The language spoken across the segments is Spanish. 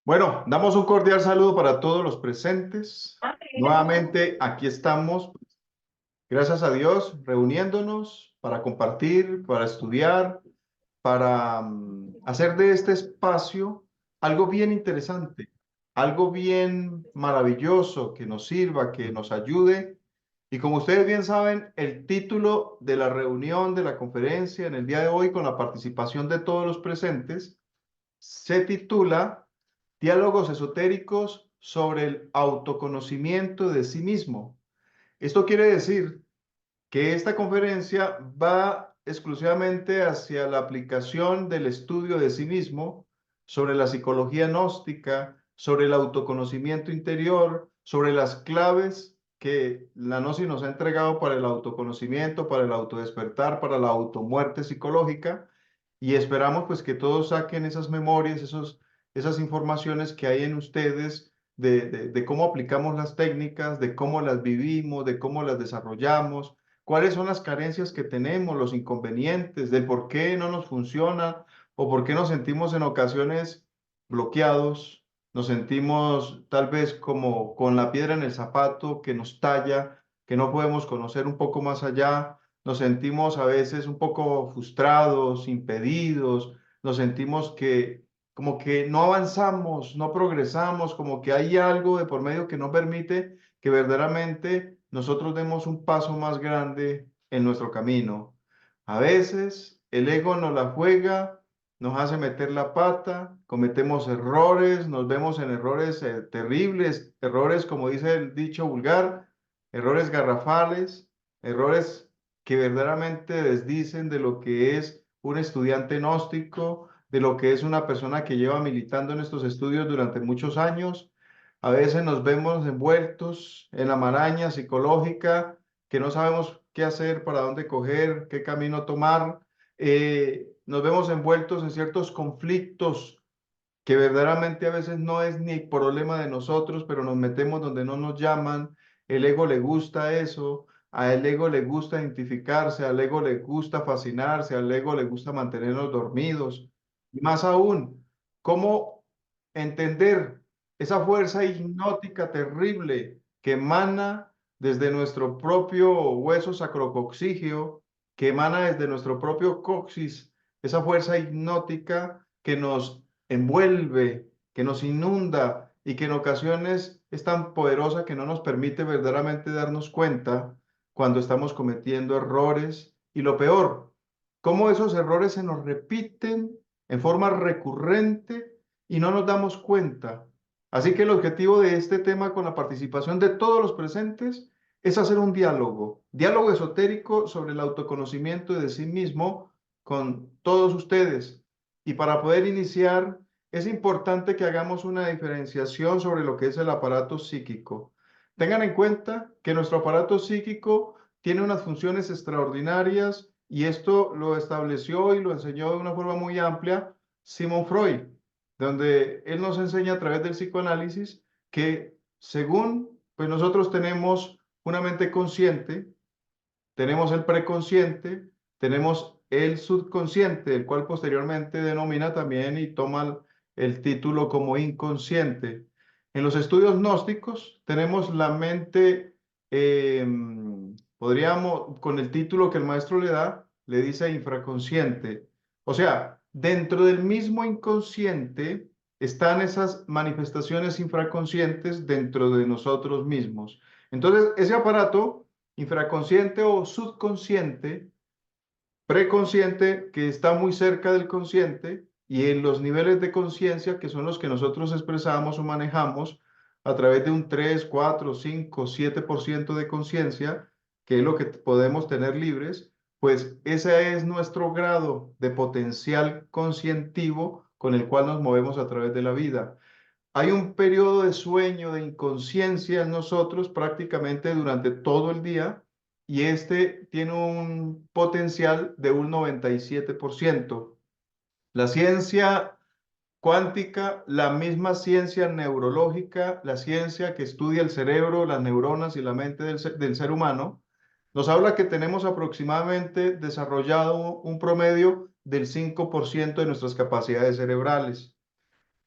Bueno, damos un cordial saludo para todos los presentes. Nuevamente aquí estamos, gracias a Dios, reuniéndonos para compartir, para estudiar, para hacer de este espacio algo bien interesante, algo bien maravilloso que nos sirva, que nos ayude. Y como ustedes bien saben, el título de la reunión, de la conferencia en el día de hoy, con la participación de todos los presentes, se titula Diálogos esotéricos sobre el autoconocimiento de sí mismo. Esto quiere decir que esta conferencia va exclusivamente hacia la aplicación del estudio de sí mismo, sobre la psicología gnóstica, sobre el autoconocimiento interior, sobre las claves que la Gnosis nos ha entregado para el autoconocimiento, para el autodespertar, para la automuerte psicológica, y esperamos pues que todos saquen esas memorias, esas informaciones que hay en ustedes de cómo aplicamos las técnicas, de cómo las vivimos, de cómo las desarrollamos, cuáles son las carencias que tenemos, los inconvenientes, del por qué no nos funciona o por qué nos sentimos en ocasiones bloqueados, nos sentimos tal vez como con la piedra en el zapato que nos talla, que no podemos conocer un poco más allá, nos sentimos a veces un poco frustrados, impedidos, nos sentimos que como que no avanzamos, no progresamos, como que hay algo de por medio que no permite que verdaderamente nosotros demos un paso más grande en nuestro camino. A veces el ego nos la juega, nos hace meter la pata, cometemos errores, nos vemos en errores terribles, errores como dice el dicho vulgar, errores garrafales, errores que verdaderamente desdicen de lo que es un estudiante gnóstico, de lo que es una persona que lleva militando en estos estudios durante muchos años. A veces nos vemos envueltos en la maraña psicológica, que no sabemos qué hacer, para dónde coger, qué camino tomar. Nos vemos envueltos en ciertos conflictos que verdaderamente a veces no es ni problema de nosotros, pero nos metemos donde no nos llaman. El ego le gusta eso, a el ego le gusta identificarse, al ego le gusta fascinarse, al ego le gusta mantenernos dormidos. Y más aún, ¿cómo entender esa fuerza hipnótica terrible que emana desde nuestro propio hueso sacrococcígeo, que emana desde nuestro propio coxis, esa fuerza hipnótica que nos envuelve, que nos inunda y que en ocasiones es tan poderosa que no nos permite verdaderamente darnos cuenta cuando estamos cometiendo errores? Y lo peor, cómo esos errores se nos repiten en forma recurrente y no nos damos cuenta. Así que el objetivo de este tema, con la participación de todos los presentes, es hacer un diálogo, diálogo esotérico sobre el autoconocimiento de sí mismo con todos ustedes. Y para poder iniciar, es importante que hagamos una diferenciación sobre lo que es el aparato psíquico. Tengan en cuenta que nuestro aparato psíquico tiene unas funciones extraordinarias, y esto lo estableció y lo enseñó de una forma muy amplia Sigmund Freud, donde él nos enseña a través del psicoanálisis que según pues nosotros tenemos una mente consciente, tenemos el preconsciente, tenemos el subconsciente, el cual posteriormente denomina también y toma el título como inconsciente. En los estudios gnósticos tenemos la mente, eh, podríamos, con el título que el maestro le da, le dice infraconsciente. O sea, dentro del mismo inconsciente están esas manifestaciones infraconscientes dentro de nosotros mismos. Entonces, ese aparato infraconsciente o subconsciente, preconsciente, que está muy cerca del consciente, y en los niveles de conciencia, que son los que nosotros expresamos o manejamos a través de un 3 4 5 7% de conciencia, que es lo que podemos tener libres, pues ese es nuestro grado de potencial conscientivo con el cual nos movemos a través de la vida. Hay un periodo de sueño, de inconsciencia en nosotros prácticamente durante todo el día, y este tiene un potencial de un 97%. La ciencia cuántica, la misma ciencia neurológica, la ciencia que estudia el cerebro, las neuronas y la mente del ser humano, nos habla que tenemos aproximadamente desarrollado un promedio del 5% de nuestras capacidades cerebrales.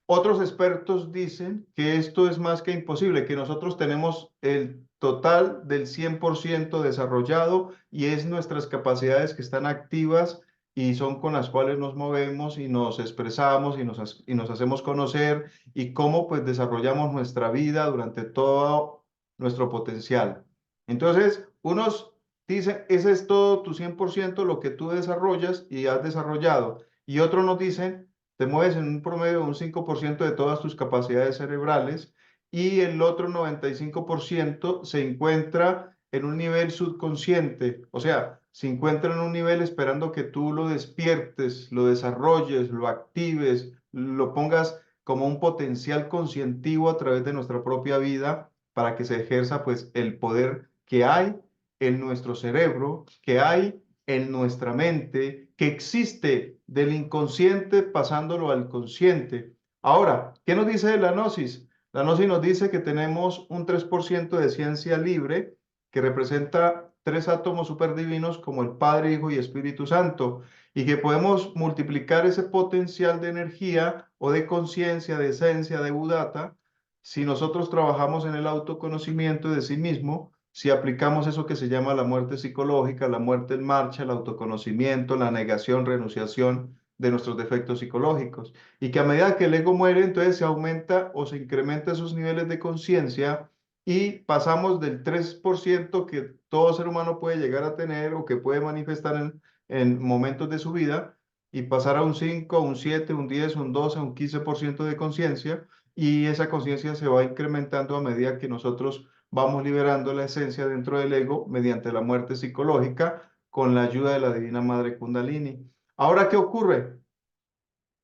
Otros expertos dicen que esto es más que imposible, que nosotros tenemos el total del 100% desarrollado y es nuestras capacidades que están activas y son con las cuales nos movemos y nos expresamos y nos hacemos conocer y cómo pues desarrollamos nuestra vida durante todo nuestro potencial. Entonces, unos dicen, ese es todo tu 100% lo que tú desarrollas y has desarrollado. Y otros nos dicen, te mueves en un promedio de un 5% de todas tus capacidades cerebrales y el otro 95% se encuentra en un nivel subconsciente, o sea, se encuentra en un nivel esperando que tú lo despiertes, lo desarrolles, lo actives, lo pongas como un potencial conscientivo a través de nuestra propia vida para que se ejerza pues el poder que hay en nuestro cerebro, que hay en nuestra mente, que existe del inconsciente pasándolo al consciente. Ahora, ¿qué nos dice la gnosis? La gnosis nos dice que tenemos un 3% de ciencia libre que representa tres átomos superdivinos como el Padre, Hijo y Espíritu Santo, y que podemos multiplicar ese potencial de energía o de conciencia, de esencia, de Buddhata, si nosotros trabajamos en el autoconocimiento de sí mismo, si aplicamos eso que se llama la muerte psicológica, la muerte en marcha, el autoconocimiento, la negación, renunciación de nuestros defectos psicológicos. Y que a medida que el ego muere, entonces se aumenta o se incrementa esos niveles de conciencia y pasamos del 3% que todo ser humano puede llegar a tener o que puede manifestar en momentos de su vida y pasar a un 5, un 7, un 10, un 12, un 15% de conciencia y esa conciencia se va incrementando a medida que nosotros vamos liberando la esencia dentro del ego mediante la muerte psicológica con la ayuda de la Divina Madre Kundalini. Ahora, ¿qué ocurre?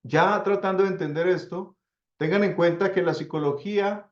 Ya tratando de entender esto, tengan en cuenta que la psicología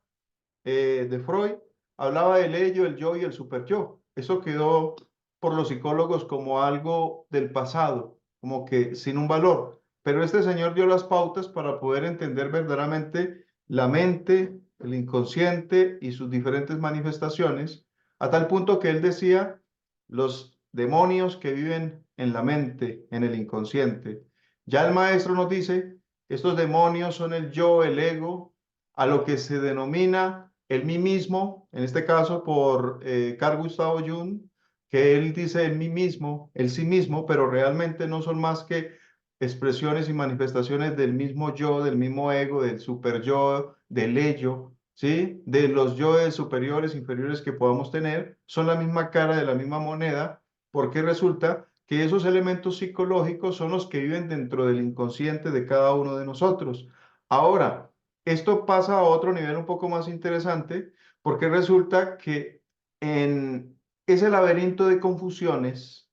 de Freud hablaba del ello, el yo y el superyo. Eso quedó por los psicólogos como algo del pasado, como que sin un valor. Pero este señor dio las pautas para poder entender verdaderamente la mente, el inconsciente y sus diferentes manifestaciones, a tal punto que él decía, los demonios que viven en la mente, en el inconsciente. Ya el maestro nos dice, estos demonios son el yo, el ego, a lo que se denomina el mí mismo, en este caso por Carl Gustav Jung, que él dice el mí mismo, el sí mismo, pero realmente no son más que expresiones y manifestaciones del mismo yo, del mismo ego, del super yo, del ello, ¿sí? De los yoes superiores, inferiores que podamos tener, son la misma cara de la misma moneda, porque resulta que esos elementos psicológicos son los que viven dentro del inconsciente de cada uno de nosotros. Ahora, esto pasa a otro nivel un poco más interesante porque resulta que en ese laberinto de confusiones,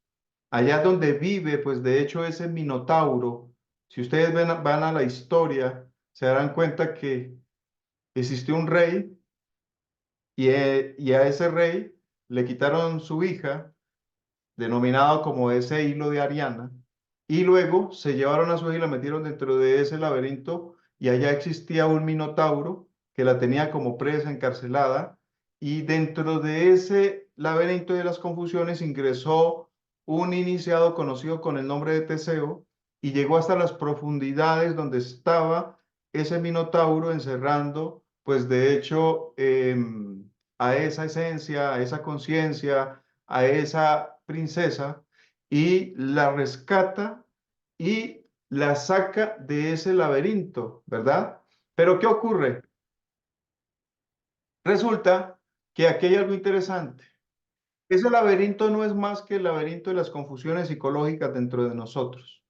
allá donde vive, pues de hecho ese Minotauro, si ustedes van a la historia, se darán cuenta que existió un rey y a ese rey le quitaron su hija denominado como ese hilo de Ariana, y luego se llevaron a su hija y la metieron dentro de ese laberinto y allá existía un minotauro que la tenía como presa encarcelada y dentro de ese laberinto de las confusiones ingresó un iniciado conocido con el nombre de Teseo y llegó hasta las profundidades donde estaba ese minotauro encerrando, pues de hecho, a esa esencia, a esa conciencia, a esa princesa y la rescata y la saca de ese laberinto, ¿verdad? Pero ¿qué ocurre? Resulta que aquí hay algo interesante. Ese laberinto no es más que el laberinto de las confusiones psicológicas dentro de nosotros.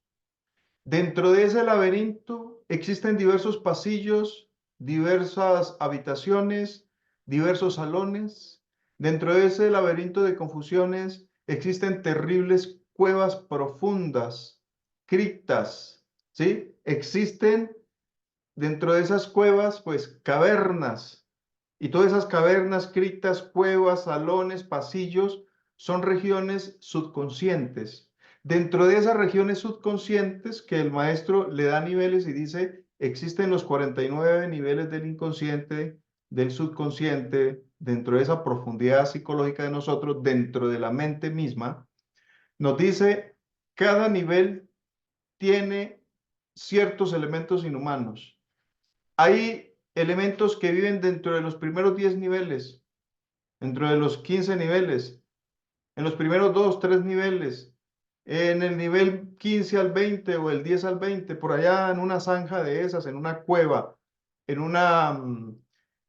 Dentro de ese laberinto existen diversos pasillos, diversas habitaciones, diversos salones. Dentro de ese laberinto de confusiones existen terribles cuevas profundas, criptas, ¿sí? Existen dentro de esas cuevas, pues, cavernas. Y todas esas cavernas, criptas, cuevas, salones, pasillos, son regiones subconscientes. Dentro de esas regiones subconscientes que el maestro le da niveles y dice, existen los 49 niveles del inconsciente, del subconsciente, dentro de esa profundidad psicológica de nosotros, dentro de la mente misma, nos dice, cada nivel tiene ciertos elementos inhumanos. Hay elementos que viven dentro de los primeros 10 niveles, dentro de los 15 niveles, en los primeros 2, 3 niveles, en el nivel 15 al 20 o el 10 al 20, por allá en una zanja de esas, en una cueva, en una,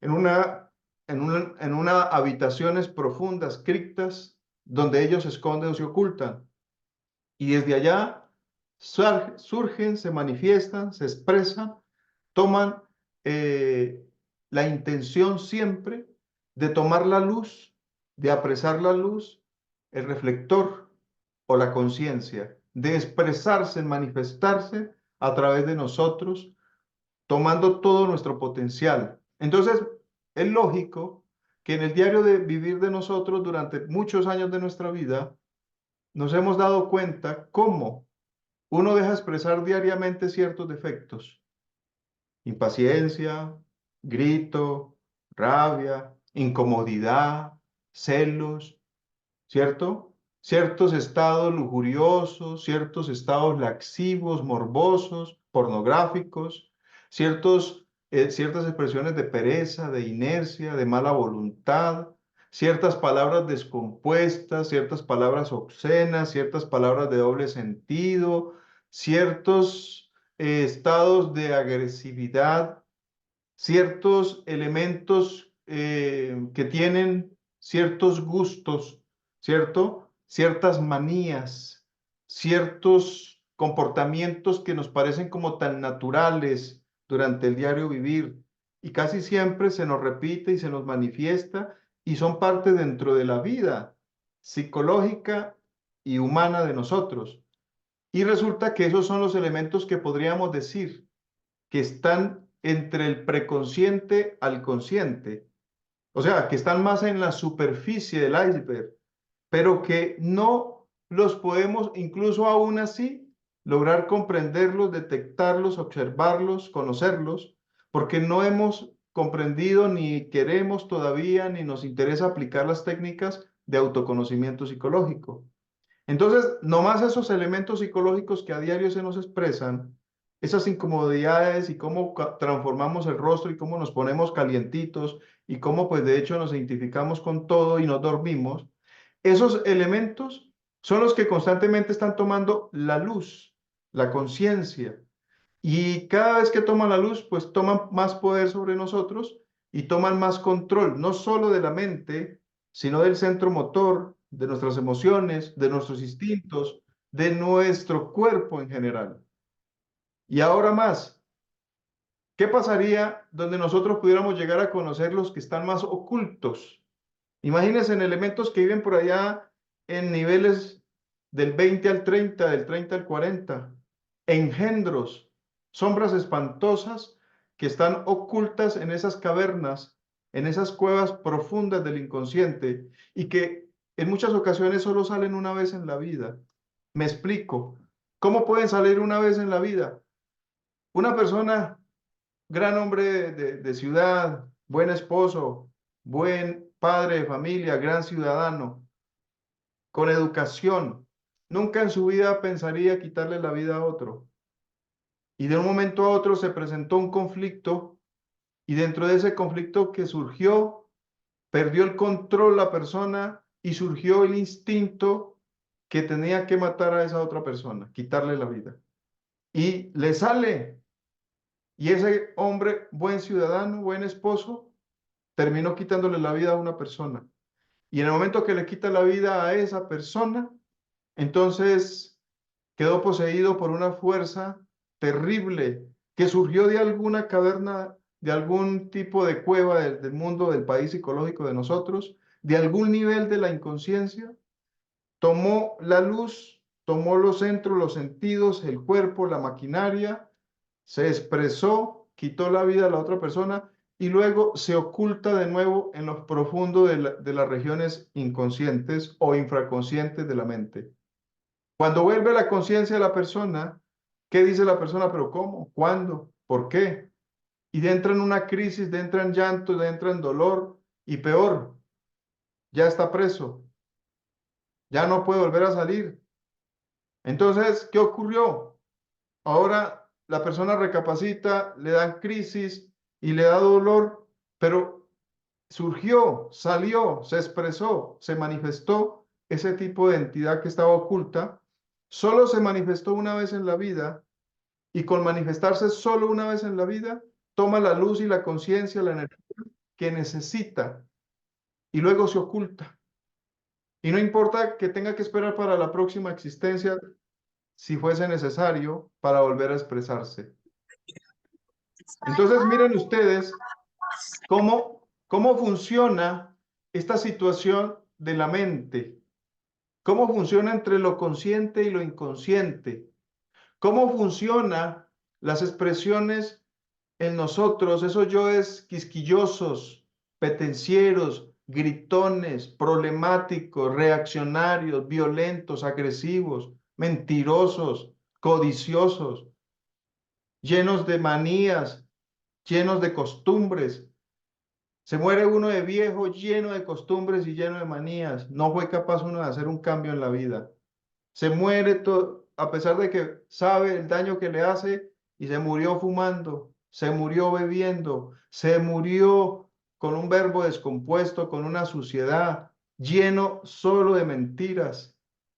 en una, en una habitaciones profundas, criptas, donde ellos se esconden o se ocultan. Y desde allá surgen, se manifiestan, se expresan, toman eh, la intención siempre de tomar la luz, de apresar la luz, el reflector o la conciencia, de expresarse, manifestarse a través de nosotros, tomando todo nuestro potencial. Entonces, es lógico que en el diario de vivir de nosotros durante muchos años de nuestra vida, nos hemos dado cuenta cómo uno deja expresar diariamente ciertos defectos: impaciencia, grito, rabia, incomodidad, celos, ¿cierto? Ciertos estados lujuriosos, ciertos estados laxivos, morbosos, pornográficos, ciertas expresiones de pereza, de inercia, de mala voluntad, ciertas palabras descompuestas, ciertas palabras obscenas, ciertas palabras de doble sentido, ciertos estados de agresividad, ciertos elementos que tienen ciertos gustos, ¿cierto? Ciertas manías, ciertos comportamientos que nos parecen como tan naturales durante el diario vivir y casi siempre se nos repite y se nos manifiesta y son parte dentro de la vida psicológica y humana de nosotros. Y resulta que esos son los elementos que podríamos decir que están entre el preconsciente al consciente, o sea, que están más en la superficie del iceberg, pero que no los podemos, incluso aún así, lograr comprenderlos, detectarlos, observarlos, conocerlos, porque no hemos comprendido ni queremos todavía, ni nos interesa aplicar las técnicas de autoconocimiento psicológico. Entonces, nomás esos elementos psicológicos que a diario se nos expresan, esas incomodidades y cómo transformamos el rostro y cómo nos ponemos calientitos y cómo pues de hecho nos identificamos con todo y nos dormimos, esos elementos son los que constantemente están tomando la luz, la conciencia. Y cada vez que toman la luz, pues toman más poder sobre nosotros y toman más control, no solo de la mente, sino del centro motor, de nuestras emociones, de nuestros instintos, de nuestro cuerpo en general. Y ahora más, ¿qué pasaría donde nosotros pudiéramos llegar a conocer los que están más ocultos? Imagínense en elementos que viven por allá en niveles del 20 al 30, del 30 al 40, engendros, sombras espantosas que están ocultas en esas cavernas, en esas cuevas profundas del inconsciente y que en muchas ocasiones solo salen una vez en la vida. Me explico. ¿Cómo pueden salir una vez en la vida? Una persona, gran hombre de ciudad, buen esposo, buen padre de familia, gran ciudadano, con educación, nunca en su vida pensaría quitarle la vida a otro. Y de un momento a otro se presentó un conflicto y dentro de ese conflicto que surgió, perdió el control la persona y surgió el instinto que tenía que matar a esa otra persona, quitarle la vida. Y le sale. Y ese hombre, buen ciudadano, buen esposo, terminó quitándole la vida a una persona. Y en el momento que le quita la vida a esa persona, entonces quedó poseído por una fuerza terrible que surgió de alguna caverna, de algún tipo de cueva del mundo, del país psicológico de nosotros, de algún nivel de la inconsciencia, tomó la luz, tomó los centros, los sentidos, el cuerpo, la maquinaria, se expresó, quitó la vida a la otra persona y luego se oculta de nuevo en lo profundo de las regiones inconscientes o infraconscientes de la mente. Cuando vuelve la conciencia de la persona, ¿qué dice la persona? ¿Pero cómo? ¿Cuándo? ¿Por qué? Y entra en una crisis, entra en llanto, entra en dolor y peor, ya está preso, ya no puede volver a salir. Entonces, ¿qué ocurrió? Ahora la persona recapacita, le dan crisis y le da dolor, pero surgió, salió, se expresó, se manifestó ese tipo de entidad que estaba oculta, solo se manifestó una vez en la vida y con manifestarse solo una vez en la vida, toma la luz y la conciencia, la energía que necesita y luego se oculta. Y no importa que tenga que esperar para la próxima existencia si fuese necesario para volver a expresarse. Entonces miren ustedes cómo funciona esta situación de la mente, cómo funciona entre lo consciente y lo inconsciente, cómo funciona las expresiones en nosotros, esos yoes quisquillosos, petencieros, gritones, problemáticos, reaccionarios, violentos, agresivos, mentirosos, codiciosos, llenos de manías, llenos de costumbres. Se muere uno de viejo, lleno de costumbres y lleno de manías. No fue capaz uno de hacer un cambio en la vida. Se muere todo, a pesar de que sabe el daño que le hace y se murió fumando, se murió bebiendo, se murió con un verbo descompuesto, con una suciedad, lleno solo de mentiras.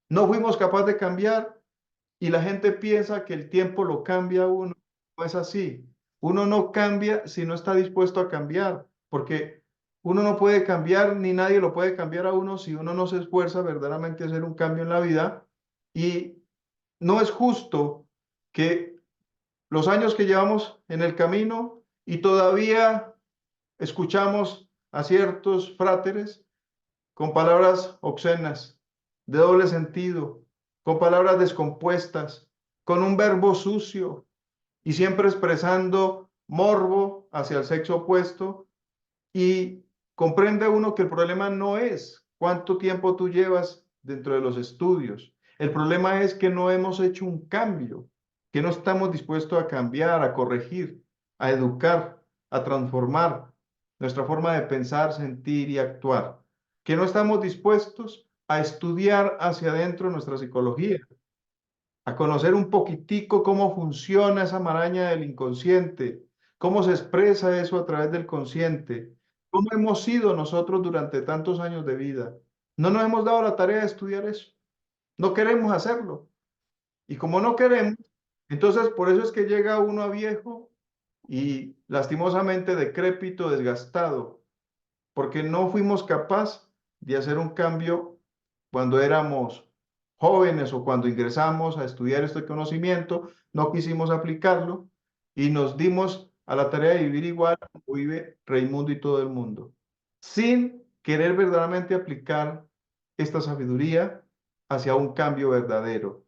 No fuimos capaces de cambiar y la gente piensa que el tiempo lo cambia a uno. No es así. Uno no cambia si no está dispuesto a cambiar, porque uno no puede cambiar ni nadie lo puede cambiar a uno si uno no se esfuerza verdaderamente a hacer un cambio en la vida. Y no es justo que los años que llevamos en el camino y todavía escuchamos a ciertos fráteres con palabras obscenas, de doble sentido, con palabras descompuestas, con un verbo sucio y siempre expresando morbo hacia el sexo opuesto. Y comprende uno que el problema no es cuánto tiempo tú llevas dentro de los estudios. El problema es que no hemos hecho un cambio, que no estamos dispuestos a cambiar, a corregir, a educar, a transformar nuestra forma de pensar, sentir y actuar, que no estamos dispuestos a estudiar hacia adentro nuestra psicología, a conocer un poquitico cómo funciona esa maraña del inconsciente, cómo se expresa eso a través del consciente, cómo hemos sido nosotros durante tantos años de vida. No nos hemos dado la tarea de estudiar eso, no queremos hacerlo. Y como no queremos, entonces por eso es que llega uno a viejo y lastimosamente decrépito, desgastado, porque no fuimos capaces de hacer un cambio cuando éramos jóvenes o cuando ingresamos a estudiar este conocimiento, no quisimos aplicarlo y nos dimos a la tarea de vivir igual como vive Raimundo y todo el mundo, sin querer verdaderamente aplicar esta sabiduría hacia un cambio verdadero.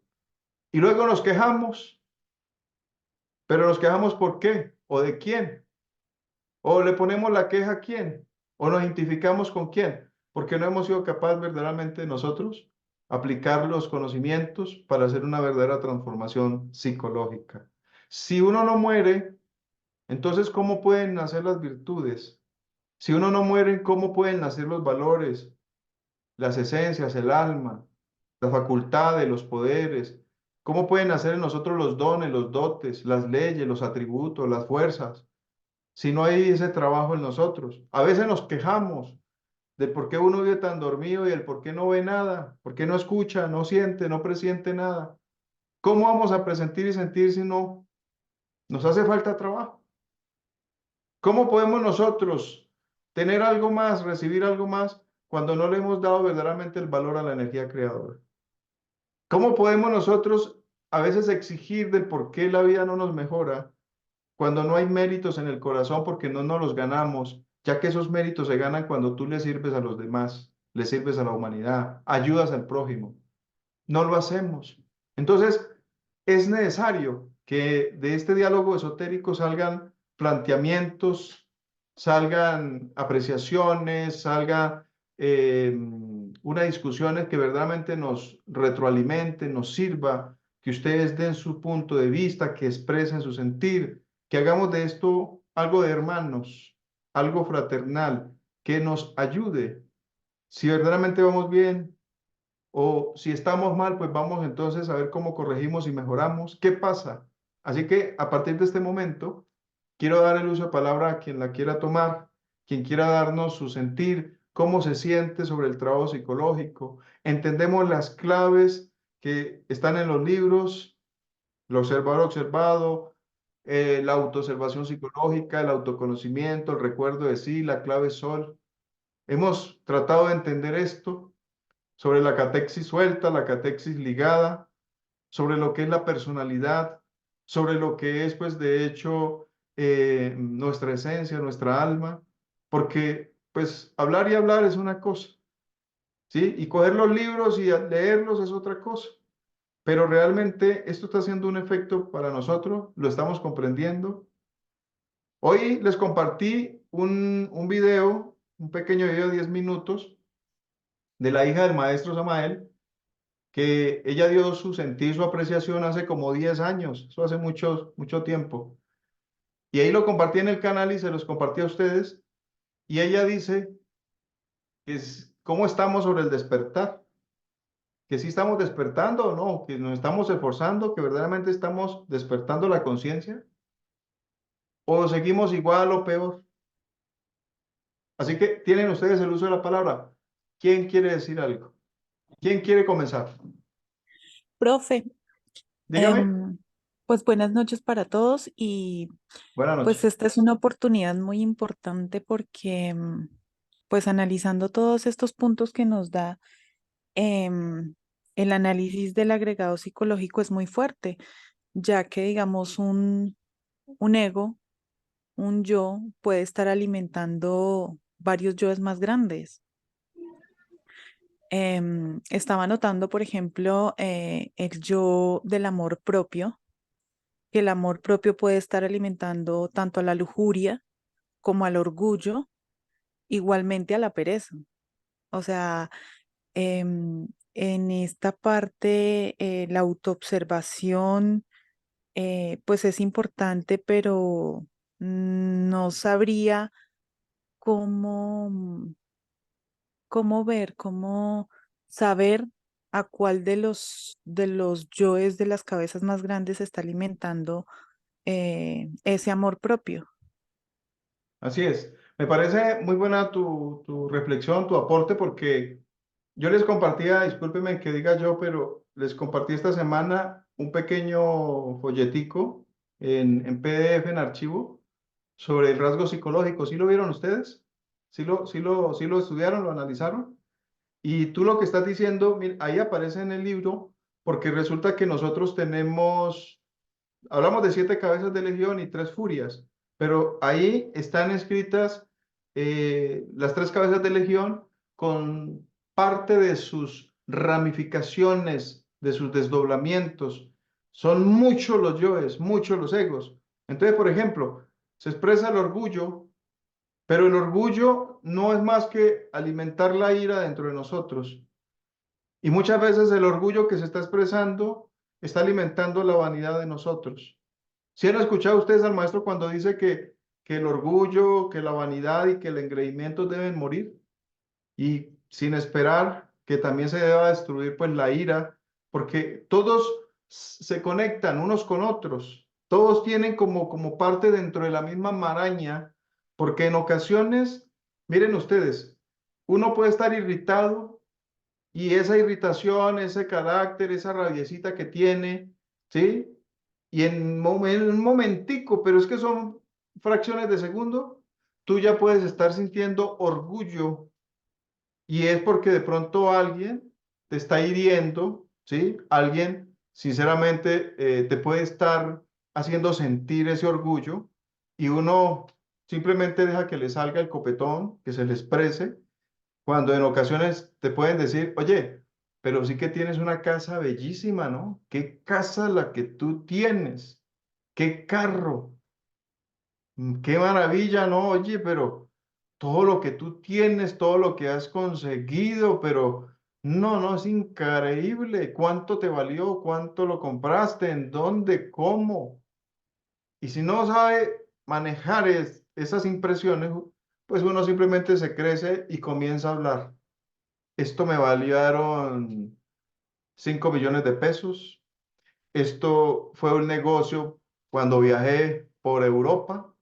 Y luego nos quejamos, pero nos quejamos ¿por qué? ¿O de quién? ¿O le ponemos la queja a quién? ¿O nos identificamos con quién? Porque no hemos sido capaces verdaderamente nosotros aplicar los conocimientos para hacer una verdadera transformación psicológica. Si uno no muere, entonces ¿cómo pueden nacer las virtudes? Si uno no muere, ¿cómo pueden nacer los valores, las esencias, el alma, las facultades, los poderes? ¿Cómo pueden nacer en nosotros los dones, los dotes, las leyes, los atributos, las fuerzas? Si no hay ese trabajo en nosotros. A veces nos quejamos de por qué uno vive tan dormido y el por qué no ve nada, por qué no escucha, no siente, no presiente nada. ¿Cómo vamos a presentir y sentir si no nos hace falta trabajo? ¿Cómo podemos nosotros tener algo más, recibir algo más, cuando no le hemos dado verdaderamente el valor a la energía creadora? ¿Cómo podemos nosotros a veces exigir del por qué la vida no nos mejora cuando no hay méritos en el corazón porque no nos los ganamos, ya que esos méritos se ganan cuando tú le sirves a los demás, le sirves a la humanidad, ayudas al prójimo? No lo hacemos. Entonces, es necesario que de este diálogo esotérico salgan planteamientos, salgan apreciaciones, salga una discusión que verdaderamente nos retroalimente, nos sirva, que ustedes den su punto de vista, que expresen su sentir, que hagamos de esto algo de hermanos, algo fraternal, que nos ayude. Si verdaderamente vamos bien, o si estamos mal, pues vamos entonces a ver cómo corregimos y mejoramos. ¿Qué pasa? Así que a partir de este momento, Quiero dar el uso de palabra a quien la quiera tomar, quien quiera darnos su sentir, cómo se siente sobre el trabajo psicológico. Entendemos las claves que están en los libros, lo observado, observado, la autoobservación psicológica, el autoconocimiento, el recuerdo de sí, la clave sol. Hemos tratado de entender esto sobre la catexis suelta, la catexis ligada, sobre lo que es la personalidad, sobre lo que es, pues, de hecho, nuestra esencia, nuestra alma, porque, pues, hablar y hablar es una cosa, ¿sí? Y coger los libros y leerlos es otra cosa. Pero realmente esto está haciendo un efecto para nosotros, lo estamos comprendiendo. Hoy les compartí un video, un pequeño video de 10 minutos de la hija del maestro Samael, que ella dio su sentir, su apreciación hace como 10 años, eso hace mucho, mucho tiempo. Y ahí lo compartí en el canal y se los compartí a ustedes. Y ella dice que cómo estamos sobre el despertar, que si estamos despertando o no, que nos estamos esforzando, que verdaderamente estamos despertando la conciencia, o seguimos igual o peor. Así que tienen ustedes el uso de la palabra. ¿Quién quiere decir algo? ¿Quién quiere comenzar? Profe, Dígame. em, pues buenas noches para todos y Buenas pues noches. esta es una oportunidad muy importante porque pues analizando todos estos puntos que nos da em, el análisis del agregado psicológico es muy fuerte, ya que digamos un ego, un yo puede estar alimentando varios yoes más grandes. Estaba notando, por ejemplo, el yo del amor propio, que el amor propio puede estar alimentando tanto a la lujuria como al orgullo, igualmente a la pereza. O sea, en esta parte, la autoobservación, pues es importante, pero no sabría cómo, cómo ver, cómo saber a cuál de los yoes de las cabezas más grandes está alimentando ese amor propio. Así es. Me parece muy buena tu reflexión, tu aporte, porque yo les compartía, discúlpeme que diga yo, pero les compartí esta semana un pequeño folletico en PDF, en archivo, sobre el rasgo psicológico. ¿Sí lo vieron ustedes? ¿Sí lo estudiaron, lo analizaron? Y tú lo que estás diciendo, mira, ahí aparece en el libro, porque resulta que nosotros tenemos, hablamos de 7 cabezas de legión y 3 furias, pero ahí están escritas las 3 cabezas de legión con parte de sus ramificaciones, de sus desdoblamientos. Son muchos los yoes, muchos los egos. Entonces, por ejemplo, se expresa el orgullo, pero el orgullo no es más que alimentar la ira dentro de nosotros. Y muchas veces el orgullo que se está expresando está alimentando la vanidad de nosotros. ¿Sí han escuchado ustedes al maestro cuando dice que el orgullo, que la vanidad y que el engreimiento deben morir? Y sin esperar que también se deba destruir pues la ira, porque todos se conectan unos con otros, todos tienen como parte dentro de la misma maraña, porque en ocasiones, miren ustedes, uno puede estar irritado y esa irritación, ese carácter, esa rabiecita que tiene, ¿sí? Y en un momentico, pero es que son fracciones de segundo, tú ya puedes estar sintiendo orgullo y es porque de pronto alguien te está hiriendo, ¿sí? Alguien, sinceramente, te puede estar haciendo sentir ese orgullo y uno simplemente deja que le salga el copetón, que se le exprese cuando en ocasiones te pueden decir, oye, pero sí que tienes una casa bellísima, ¿no? ¿Qué casa la que tú tienes? ¿Qué carro? Qué maravilla, ¿no? Oye, pero todo lo que tú tienes, todo lo que has conseguido, pero no, no, es increíble. ¿Cuánto te valió? ¿Cuánto lo compraste? ¿En dónde? ¿Cómo? Y si no sabe manejar esas impresiones, pues uno simplemente se crece y comienza a hablar. Esto me valieron 5 millones de pesos. Esto fue un negocio cuando viajé por Europa.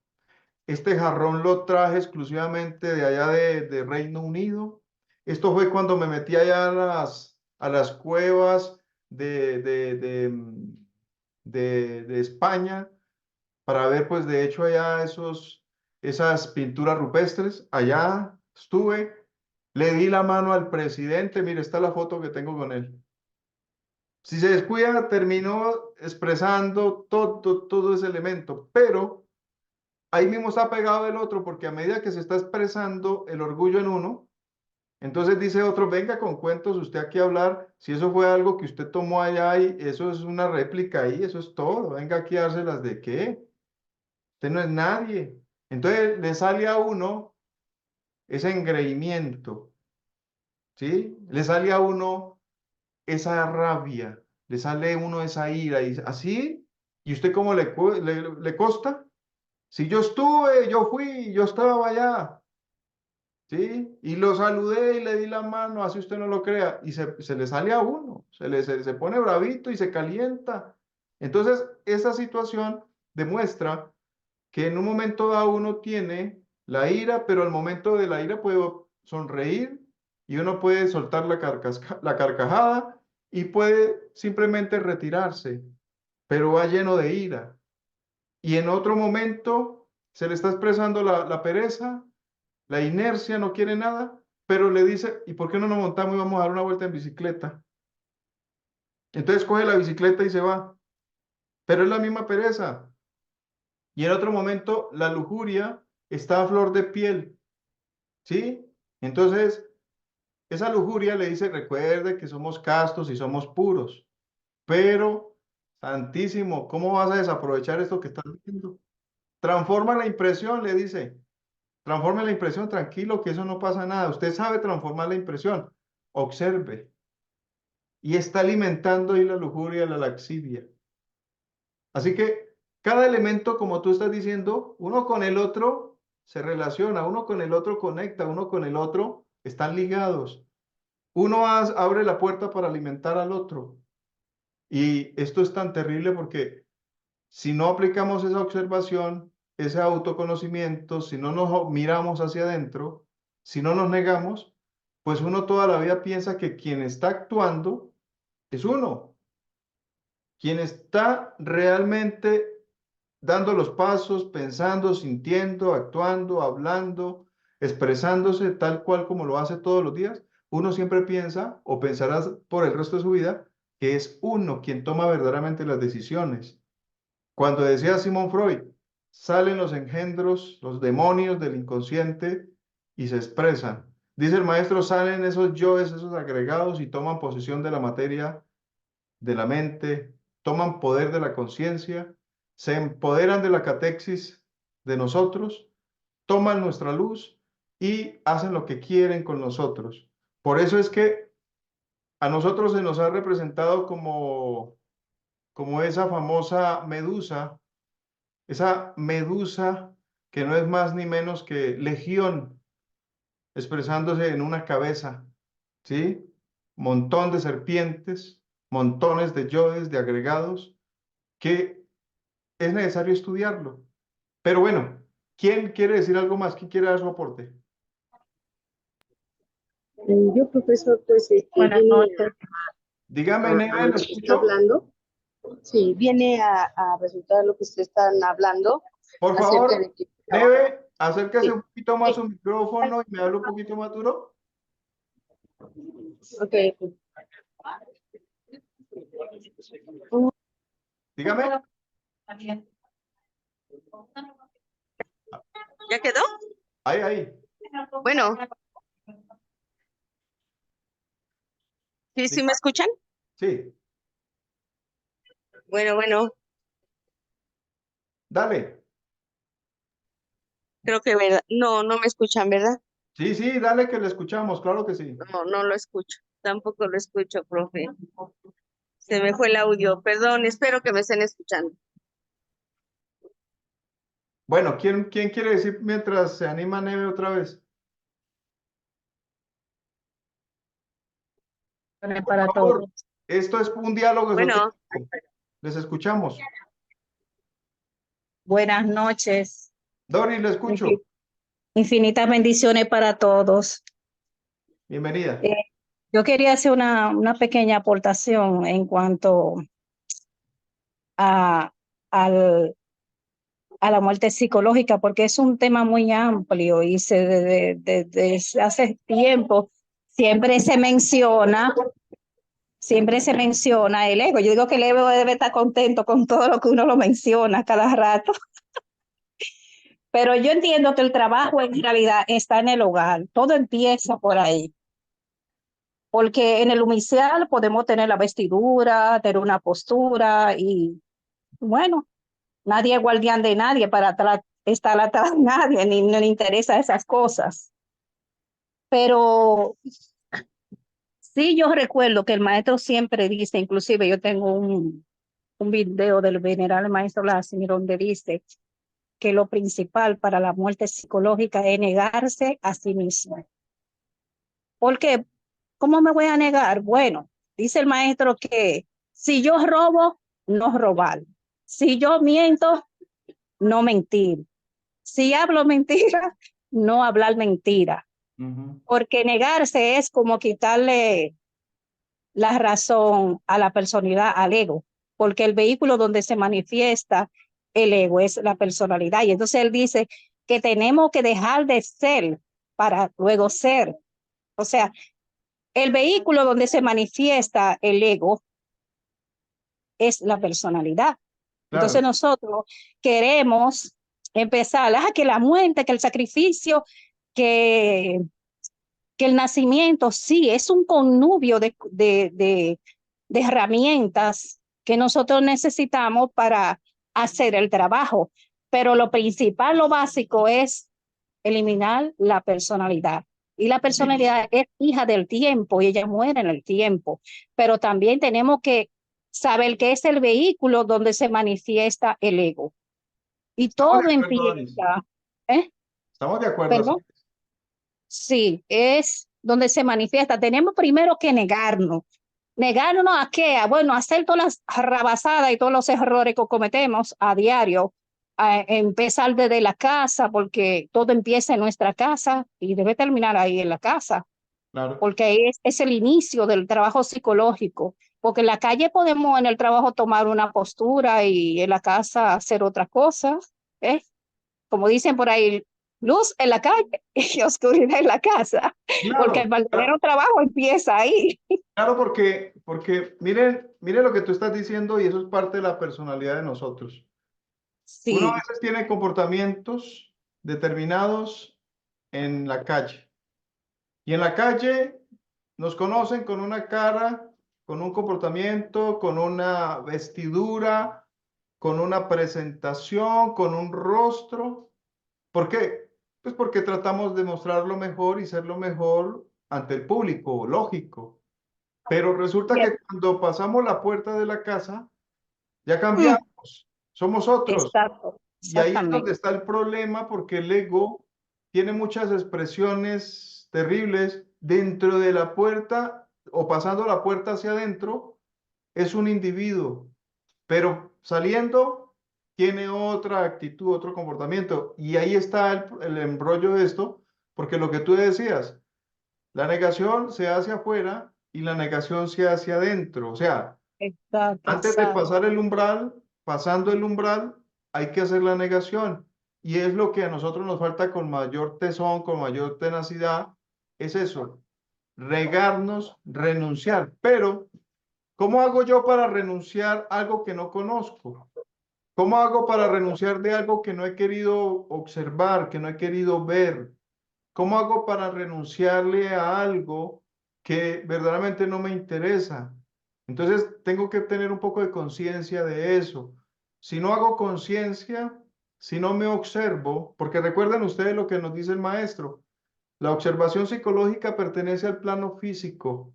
Este jarrón lo traje exclusivamente de allá de Reino Unido. Esto fue cuando me metí allá a las cuevas de España para ver, pues de hecho allá esas pinturas rupestres. Allá estuve, le di la mano al presidente, mire, está la foto que tengo con él. Si se descuida, terminó expresando todo ese elemento, pero ahí mismo está pegado el otro, porque a medida que se está expresando el orgullo en uno, entonces dice otro, venga con cuentos usted aquí a hablar, si eso fue algo que usted tomó allá y eso es una réplica ahí, eso es todo, venga aquí a dárselas de qué, usted no es nadie. Entonces le sale a uno ese engreimiento, ¿sí? Le sale a uno esa rabia, le sale a uno esa ira, y así, ¿y usted cómo le consta? Si yo estuve, yo fui, yo estaba allá. ¿Sí? Y lo saludé y le di la mano, así usted no lo crea, y se le sale a uno, se pone bravito y se calienta. Entonces, esa situación demuestra que en un momento dado uno tiene la ira, pero al momento de la ira puede sonreír y uno puede soltar la carcajada y puede simplemente retirarse, pero va lleno de ira. Y en otro momento se le está expresando la pereza, la inercia, no quiere nada, pero le dice, ¿y por qué no nos montamos y vamos a dar una vuelta en bicicleta? Entonces coge la bicicleta y se va, pero es la misma pereza. Y en otro momento la lujuria está a flor de piel, ¿sí? Entonces, esa lujuria le dice, recuerde que somos castos y somos puros, pero, santísimo, ¿cómo vas a desaprovechar esto que estás viendo? Transforma la impresión, le dice. Transforme la impresión, tranquilo, que eso no pasa nada. Usted sabe transformar la impresión. Observe. Y está alimentando ahí la lujuria, la laxivia. Así que cada elemento, como tú estás diciendo, uno con el otro se relaciona, uno con el otro conecta, uno con el otro están ligados. Uno abre la puerta para alimentar al otro. Y esto es tan terrible porque si no aplicamos esa observación, ese autoconocimiento, si no nos miramos hacia adentro, si no nos negamos, pues uno toda la vida piensa que quien está actuando es uno. Quien está realmente dando los pasos, pensando, sintiendo, actuando, hablando, expresándose tal cual como lo hace todos los días, uno siempre piensa o pensará por el resto de su vida que es uno quien toma verdaderamente las decisiones. Cuando decía Simón Freud, salen los engendros, los demonios del inconsciente y se expresan. Dice el maestro, salen esos yoes, esos agregados y toman posesión de la materia, de la mente, toman poder de la conciencia, se empoderan de la catexis de nosotros, toman nuestra luz y hacen lo que quieren con nosotros. Por eso es que a nosotros se nos ha representado como esa famosa medusa, esa medusa que no es más ni menos que legión expresándose en una cabeza, ¿sí? Montón de serpientes, montones de yoes, de agregados, que es necesario estudiarlo. Pero bueno, ¿quién quiere decir algo más? ¿Quién quiere dar su aporte? Yo, profesor, pues Buenas noches. Dígame, a Neve, lo ¿lo que está escucho? hablando. Sí, viene a resultar lo que ustedes están hablando Por acerca favor, de que Neve, acérquese sí, un poquito más a sí, su micrófono y me habla un poquito más duro. ok. Dígame. ¿Ya quedó? Ahí, ahí. Bueno, ¿sí, sí me escuchan? Sí, Bueno, dale. creo que verdad. No, no me escuchan, ¿verdad? Sí, sí, dale que le escuchamos, claro que sí. No, no lo escucho. Tampoco lo escucho, profe. Se me fue el audio. Perdón, espero que me estén escuchando. Bueno, ¿quién quiere decir mientras se anima Neve otra vez? Por Para favor, todos. esto es un diálogo Bueno, esotérico. Les escuchamos. Buenas noches. Dori, le escucho. Infinitas bendiciones para todos. Bienvenida. Yo quería hacer una pequeña aportación en cuanto a, a la muerte psicológica, porque es un tema muy amplio y desde hace tiempo siempre se menciona el ego. Yo digo que el ego debe estar contento con todo lo que uno lo menciona cada rato. Pero yo entiendo que el trabajo en realidad está en el hogar. Todo empieza por ahí. Porque en el inicial podemos tener la vestidura, tener una postura y, bueno, nadie es guardián de nadie para estar atrás de nadie, ni no le interesa esas cosas. Pero sí, yo recuerdo que el maestro siempre dice, inclusive yo tengo un video del venerable maestro Lassiter donde dice que lo principal para la muerte psicológica es negarse a sí mismo. Porque, ¿cómo me voy a negar? Bueno, dice el maestro que si yo robo, no robar. Si yo miento, no mentir. Si hablo mentira, no hablar mentira. Porque negarse es como quitarle la razón a la personalidad, al ego. Porque el vehículo donde se manifiesta el ego es la personalidad. Y entonces él dice que tenemos que dejar de ser para luego ser. O sea, el vehículo donde se manifiesta el ego es la personalidad. Claro. Entonces nosotros queremos empezar, que la muerte, que el sacrificio, que el nacimiento, sí, es un connubio de herramientas que nosotros necesitamos para hacer el trabajo. Pero lo principal, lo básico es eliminar la personalidad. Y la personalidad es hija del tiempo y ella muere en el tiempo. Pero también tenemos que saber que es el vehículo donde se manifiesta el ego. Y Estamos todo de acuerdo, Doris. empieza. ¿Eh? Estamos de acuerdo. ¿Perdón? Sí, es donde se manifiesta. Tenemos primero que negarnos. ¿Negarnos a qué? Bueno, hacer todas las rabasadas y todos los errores que cometemos a diario. A empezar desde la casa, porque todo empieza en nuestra casa y debe terminar ahí en la casa. Claro. Porque ahí es el inicio del trabajo psicológico. Porque en la calle podemos en el trabajo tomar una postura y en la casa hacer otra cosa. Como dicen por ahí, luz en la calle y oscuridad en la casa, porque el Claro, verdadero trabajo empieza ahí. claro, porque miren lo que tú estás diciendo y eso es parte de la personalidad de nosotros. Uno a Sí, veces tiene comportamientos determinados en la calle. Y en la calle nos conocen con una cara, con un comportamiento, con una vestidura, con una presentación, con un rostro. ¿Por qué? Pues porque tratamos de mostrar lo mejor y ser lo mejor ante el público, lógico. Pero resulta bien. que cuando pasamos la puerta de la casa, ya Mm, cambiamos, somos otros. exacto, Y ahí es donde exactamente. está el problema porque el ego tiene muchas expresiones terribles dentro de la puerta o pasando la puerta hacia adentro, es un individuo, pero saliendo tiene otra actitud, otro comportamiento. Y ahí está el embrollo de esto, porque lo que tú decías, la negación se hace afuera y la negación se hace adentro. O sea, Exacto, antes de exacto. pasar el umbral, pasando el umbral, hay que hacer la negación. Y es lo que a nosotros nos falta con mayor tesón, con mayor tenacidad, es eso, regarnos, renunciar. Pero, ¿cómo hago yo para renunciar a algo que no conozco? ¿Cómo hago para renunciar de algo que no he querido observar, que no he querido ver? ¿Cómo hago para renunciarle a algo que verdaderamente no me interesa? Entonces, tengo que tener un poco de conciencia de eso. Si no hago conciencia, si no me observo, porque recuerden ustedes lo que nos dice el maestro, la observación psicológica pertenece al plano físico,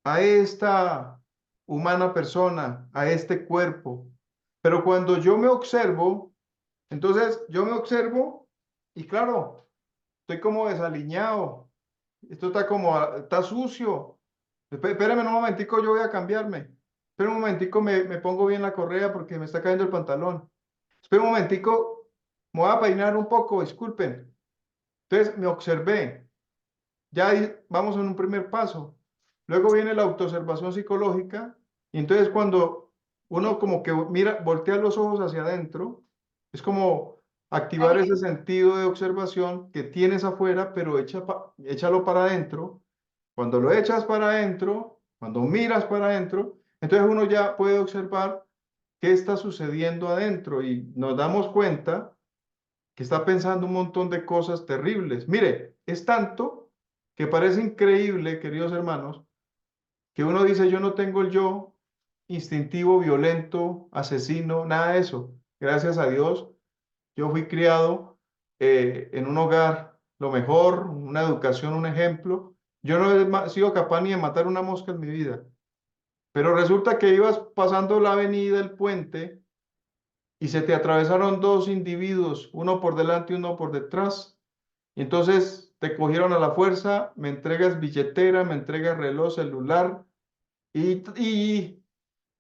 a esta humana persona, a este cuerpo. Pero cuando yo me observo, entonces yo me observo y claro, estoy como desaliñado. Esto está como, está sucio. Espérame un momentico, yo voy a cambiarme. Espera un momentico, me pongo bien la correa porque me está cayendo el pantalón. Espera un momentico, me voy a peinar un poco, disculpen. Entonces me observé. Ya ahí vamos en un primer paso. Luego viene la autoobservación psicológica. Y entonces cuando uno como que mira, voltea los ojos hacia adentro, es como activar ese sentido de observación que tienes afuera, pero échalo para adentro. Cuando lo echas para adentro, cuando miras para adentro, entonces uno ya puede observar qué está sucediendo adentro y nos damos cuenta que está pensando un montón de cosas terribles. Mire, es tanto que parece increíble, queridos hermanos, que uno dice, yo no tengo el yo instintivo, violento, asesino, nada de eso. Gracias a Dios, yo fui criado en un hogar, lo mejor, una educación, un ejemplo. Yo no he sido capaz ni de matar una mosca en mi vida. Pero resulta que ibas pasando la avenida, el puente, y se te atravesaron dos individuos, uno por delante y uno por detrás. Y entonces te cogieron a la fuerza, me entregas billetera, me entregas reloj, celular, y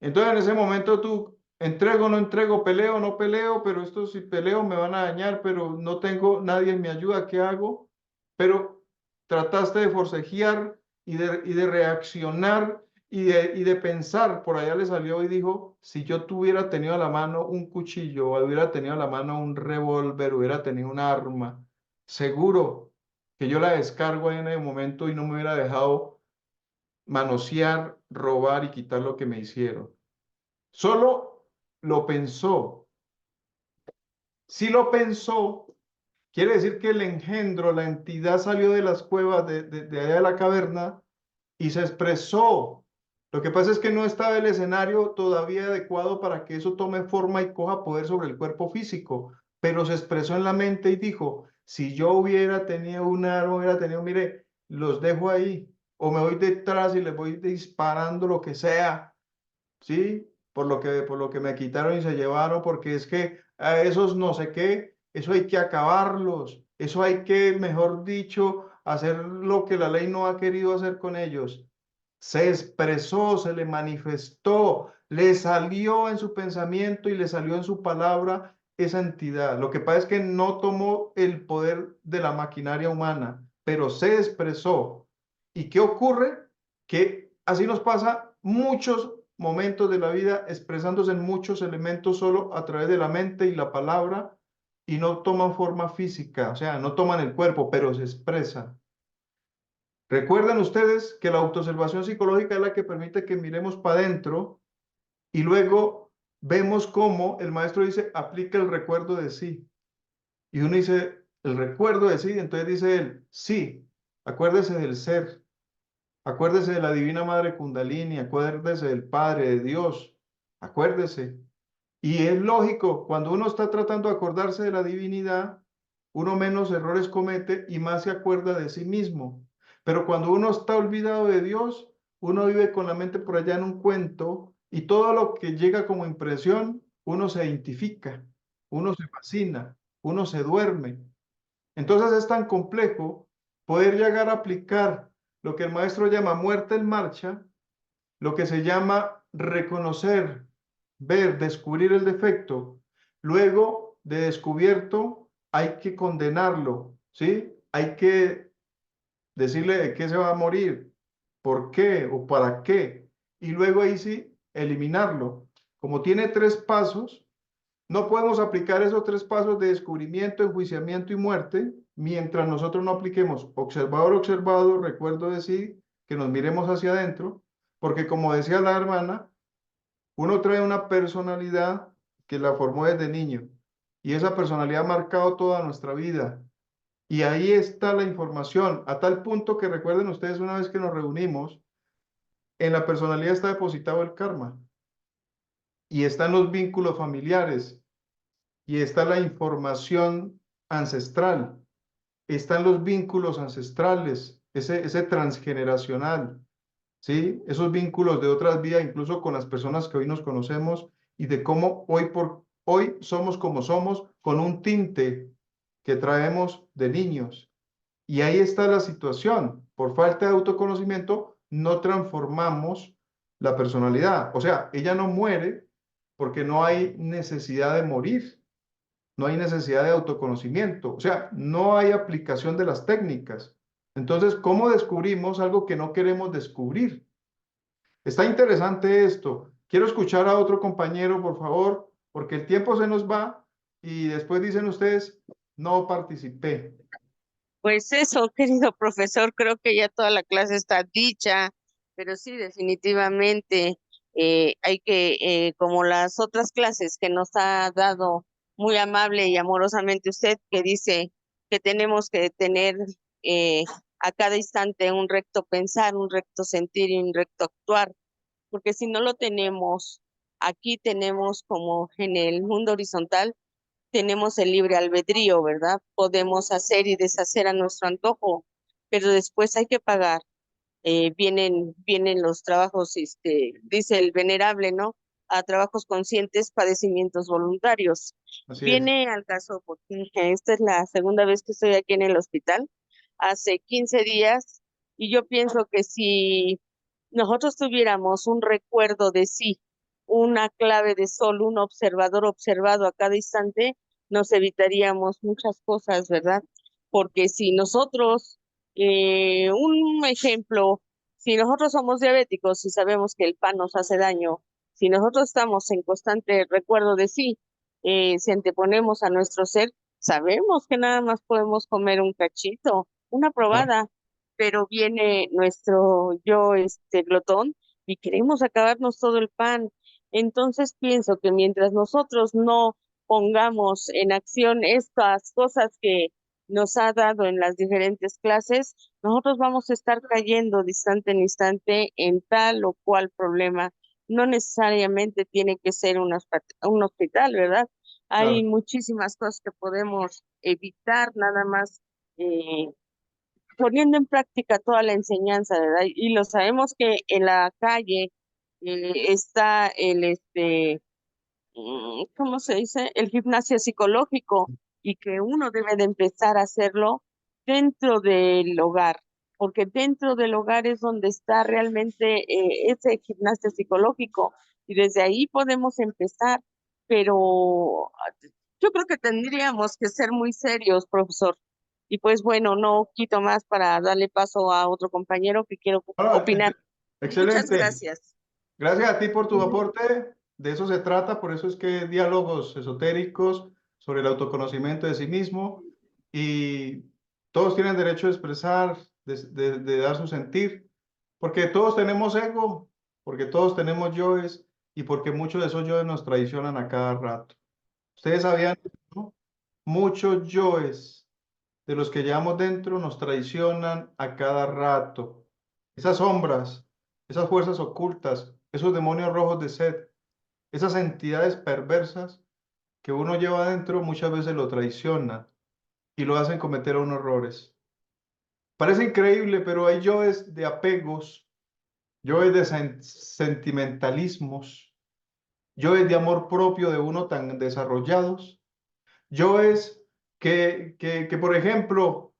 entonces en ese momento tú entrego, no entrego, peleo, no peleo, pero esto si peleo me van a dañar, pero no tengo, nadie me ayuda, ¿qué hago? Pero trataste de forcejear y de reaccionar y de pensar, por allá le salió y dijo, si yo tuviera tenido a la mano un cuchillo, hubiera tenido a la mano un revólver, hubiera tenido un arma, seguro que yo la descargo ahí en el momento y no me hubiera dejado manosear, robar y quitar lo que me hicieron. Solo lo pensó. Si lo pensó, quiere decir que el engendro, la entidad salió de las cuevas, de allá de la caverna y se expresó. Lo que pasa es que no estaba el escenario todavía adecuado para que eso tome forma y coja poder sobre el cuerpo físico, pero se expresó en la mente y dijo, si yo hubiera tenido un arma, hubiera tenido, mire, los dejo ahí, o me voy detrás y les voy disparando lo que sea, ¿sí? Por lo que me quitaron y se llevaron, porque es que a esos no sé qué, eso hay que acabarlos, eso hay que, mejor dicho, hacer lo que la ley no ha querido hacer con ellos. Se expresó, se le manifestó, le salió en su pensamiento y le salió en su palabra esa entidad. Lo que pasa es que no tomó el poder de la maquinaria humana, pero se expresó. ¿Y qué ocurre? Que así nos pasa muchos momentos de la vida expresándose en muchos elementos solo a través de la mente y la palabra y no toman forma física, o sea, no toman el cuerpo, pero se expresan. Recuerden ustedes que la autoobservación psicológica es la que permite que miremos para adentro y luego vemos cómo el maestro dice, aplica el recuerdo de sí. Y uno dice, el recuerdo de sí, entonces dice él, sí, acuérdese del ser, acuérdese de la Divina Madre Kundalini, acuérdese del Padre, de Dios, acuérdese. Y es lógico, cuando uno está tratando de acordarse de la divinidad, uno menos errores comete y más se acuerda de sí mismo. Pero cuando uno está olvidado de Dios, uno vive con la mente por allá en un cuento y todo lo que llega como impresión, uno se identifica, uno se fascina, uno se duerme. Entonces es tan complejo poder llegar a aplicar lo que el maestro llama muerte en marcha, lo que se llama reconocer, ver, descubrir el defecto. Luego de descubierto, hay que condenarlo, ¿sí? Hay que decirle de qué se va a morir, por qué o para qué. Y luego ahí sí, eliminarlo. Como tiene tres pasos, no podemos aplicar esos tres pasos de descubrimiento, enjuiciamiento y muerte mientras nosotros no apliquemos observador, observado, recuerdo de sí, que nos miremos hacia adentro, porque como decía la hermana, uno trae una personalidad que la formó desde niño y esa personalidad ha marcado toda nuestra vida. Y ahí está la información, a tal punto que recuerden ustedes una vez que nos reunimos, en la personalidad está depositado el karma y están los vínculos familiares y está la información ancestral, están los vínculos ancestrales, ese transgeneracional, ¿sí? Esos vínculos de otras vidas, incluso con las personas que hoy nos conocemos y de cómo hoy por hoy somos como somos con un tinte que traemos de niños. Y ahí está la situación. Por falta de autoconocimiento, no transformamos la personalidad. O sea, ella no muere porque no hay necesidad de morir. no hay necesidad de autoconocimiento, o sea, no hay aplicación de las técnicas. Entonces, ¿cómo descubrimos algo que no queremos descubrir? Está interesante esto. Quiero escuchar a otro compañero, por favor, porque el tiempo se nos va y después dicen ustedes, no participé. Pues eso, querido profesor, creo que ya toda la clase está dicha, pero sí, definitivamente hay que, como las otras clases que nos ha dado muy amable y amorosamente usted, que dice que tenemos que tener eh, a cada instante un recto pensar, un recto sentir y un recto actuar, porque si no lo tenemos, aquí tenemos como en el mundo horizontal tenemos el libre albedrío, ¿verdad? Podemos hacer y deshacer a nuestro antojo, pero después hay que pagar. Vienen los trabajos, dice el venerable, ¿no? A trabajos conscientes, padecimientos voluntarios. Así es. Viene al caso, porque esta es la segunda vez que estoy aquí en el hospital, hace 15 días, y yo pienso que si nosotros tuviéramos un recuerdo de sí, una clave de sol, un observador observado a cada instante, nos evitaríamos muchas cosas, ¿verdad? Porque si nosotros, un ejemplo, si nosotros somos diabéticos y sabemos que el pan nos hace daño, si nosotros estamos en constante recuerdo de sí, si anteponemos a nuestro ser, sabemos que nada más podemos comer un cachito, una Ah, probada, pero viene nuestro yo, glotón, y queremos acabarnos todo el pan. Entonces pienso que mientras nosotros no pongamos en acción estas cosas que nos ha dado en las diferentes clases, nosotros vamos a estar cayendo de instante en instante en tal o cual problema. No necesariamente tiene que ser un hospital, ¿verdad? Hay claro. muchísimas cosas que podemos evitar nada más poniendo en práctica toda la enseñanza, ¿verdad? Y lo sabemos que en la calle está ¿cómo se dice? El gimnasio psicológico y que uno debe de empezar a hacerlo dentro del hogar, porque dentro del hogar es donde está realmente ese gimnasio psicológico y desde ahí podemos empezar, pero yo creo que tendríamos que ser muy serios, profesor. Y pues bueno, no quito más para darle paso a otro compañero que quiero Ah, opinar. Muchas excelente. gracias. Gracias a ti por tu aporte. De eso se trata, por eso es que diálogos esotéricos sobre el autoconocimiento de sí mismo y todos tienen derecho a expresar, de dar su sentir, porque todos tenemos ego, porque todos tenemos yoes y porque muchos de esos yoes nos traicionan a cada rato. Ustedes sabían, ¿no? Muchos yoes de los que llevamos dentro nos traicionan a cada rato. Esas sombras, esas fuerzas ocultas, esos demonios rojos de sed, esas entidades perversas que uno lleva adentro muchas veces lo traicionan y lo hacen cometer unos errores. Parece increíble, pero hay yoes de apegos, yoes de sentimentalismos, yoes de amor propio de uno tan desarrollados, yoes que por ejemplo,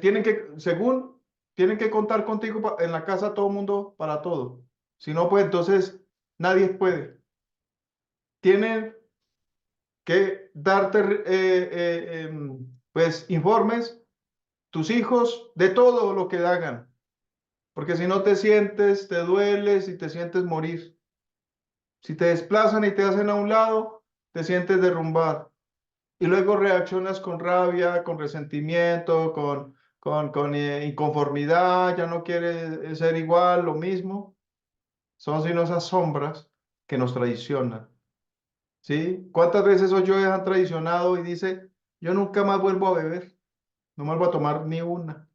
tienen que, según, tienen que contar contigo en la casa todo el mundo para todo. Si no, pues entonces nadie puede. Tienen que darte pues informes tus hijos de todo lo que hagan, porque si no te sientes, te dueles y te sientes morir. Si te desplazan y te hacen a un lado, te sientes derrumbar y luego reaccionas con rabia, con resentimiento, con inconformidad, ya no quieres ser igual, lo mismo. Son sino esas sombras que nos traicionan. ¿Sí? ¿Cuántas veces hoy yo han traicionado y dice, yo nunca más vuelvo a beber, no vuelvo a tomar ni una?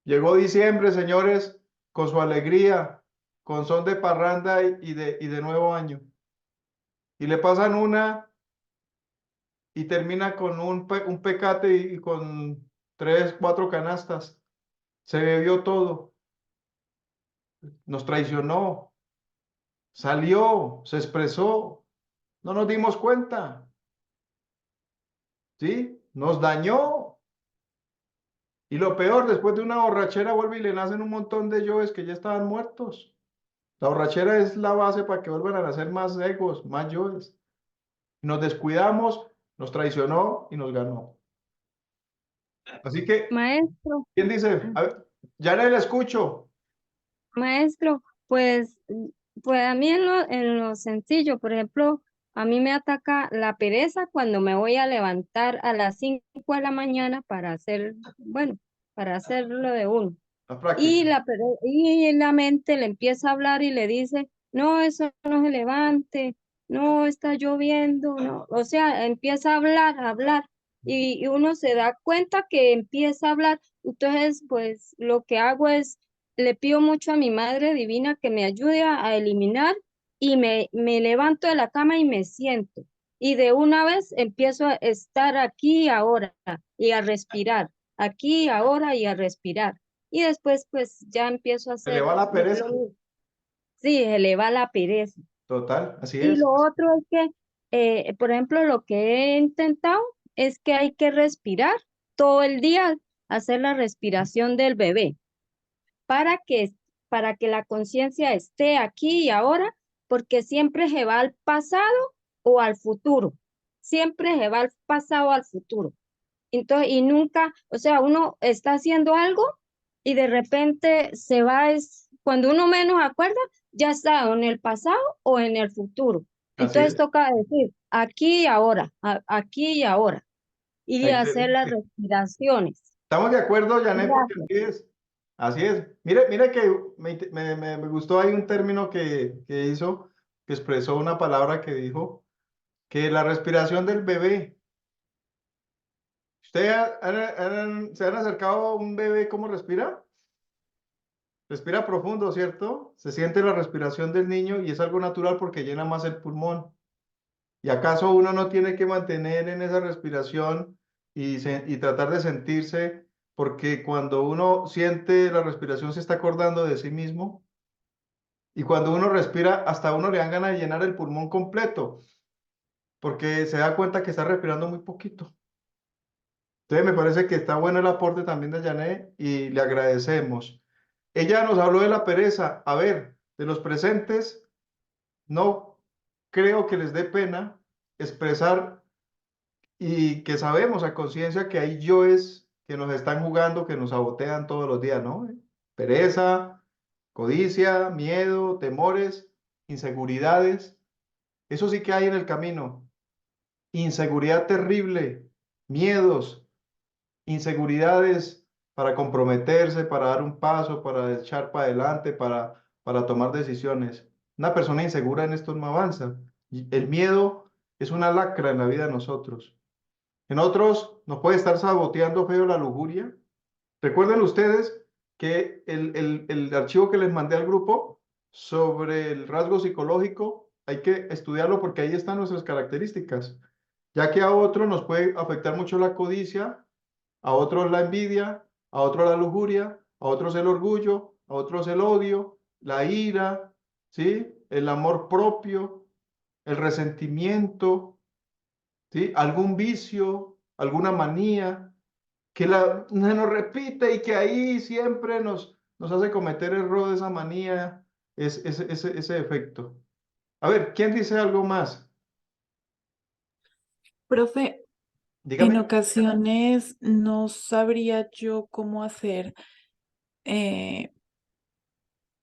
Llegó diciembre, señores, con su alegría, con son de parranda y de nuevo año. Y le pasan una y termina con un pecate y con 3, 4 canastas. Se bebió todo, nos traicionó, salió, se expresó, no nos dimos cuenta, ¿sí? Nos dañó. Y lo peor, después de una borrachera vuelve y le nacen un montón de yoes que ya estaban muertos. La borrachera es la base para que vuelvan a nacer más egos, más yoes. Nos descuidamos nos traicionó y nos ganó. Así que, Maestro, ¿quién dice? A ver, ya le escucho. maestro, pues, pues a mí en lo sencillo, por ejemplo, a mí me ataca la pereza cuando me voy a levantar a las 5 de la mañana para hacer, bueno, para hacer lo de uno. La práctica. Y la mente le empieza a hablar y le dice, no, eso no se levante, no, está lloviendo, no. O sea, empieza a hablar, y uno se da cuenta que empieza a hablar. Entonces, pues lo que hago es, le pido mucho a mi Madre Divina que me ayude a eliminar y me levanto de la cama y me siento. Y de una vez empiezo a estar aquí y ahora y a respirar, aquí y ahora y a respirar. Y después pues ya empiezo a Se le hacer va la pereza. sí, se le va la pereza. Total, así Y es. lo otro es que, por ejemplo, lo que he intentado es que hay que respirar todo el día, hacer la respiración del bebé para que, para que la conciencia esté aquí y ahora, porque siempre se va al pasado o al futuro. Siempre se va al pasado o al futuro. Entonces, y nunca, o sea, uno está haciendo algo y de repente se va, es cuando uno menos acuerda, ya está o en el pasado o en el futuro. Así Entonces es. toca decir aquí y ahora, aquí y ahora, y hacer las Excelente. respiraciones. Estamos de acuerdo, Janet, porque Gracias. así es. Así es. Mire que me gustó, hay un término que hizo, que expresó una palabra que dijo, que la respiración del bebé. ¿Se han acercado a un bebé cómo respira? Respira profundo, ¿cierto? Se siente la respiración del niño y es algo natural porque llena más el pulmón. ¿Y acaso uno no tiene que mantener en esa respiración y tratar de sentirse? Porque cuando uno siente la respiración se está acordando de sí mismo. Y cuando uno respira, hasta uno le dan ganas de llenar el pulmón completo, porque se da cuenta que está respirando muy poquito. Entonces me parece que está bueno el aporte también de Janet y le agradecemos. Ella nos habló de la pereza. A ver, de los presentes, no creo que les dé pena expresar y que sabemos a conciencia que hay yoes que nos están jugando, que nos sabotean todos los días, ¿no? Pereza, codicia, miedo, temores, inseguridades. Eso sí que hay en el camino. Inseguridad terrible, miedos, inseguridades para comprometerse, para dar un paso, para echar para adelante, para tomar decisiones. Una persona insegura en esto no avanza. Y el miedo es una lacra en la vida de nosotros. En otros nos puede estar saboteando feo la lujuria. Recuerden ustedes que el archivo que les mandé al grupo sobre el rasgo psicológico, hay que estudiarlo porque ahí están nuestras características, ya que a otros nos puede afectar mucho la codicia, a otros la envidia, a otros la lujuria, a otros el orgullo, a otros el odio, la ira, ¿sí? El amor propio, el resentimiento, ¿sí? Algún vicio, alguna manía se nos repite y que ahí siempre nos hace cometer error de esa manía, ese efecto. A ver, ¿quién dice algo más? Profe, en Dígame. ocasiones no sabría yo cómo hacer. eh,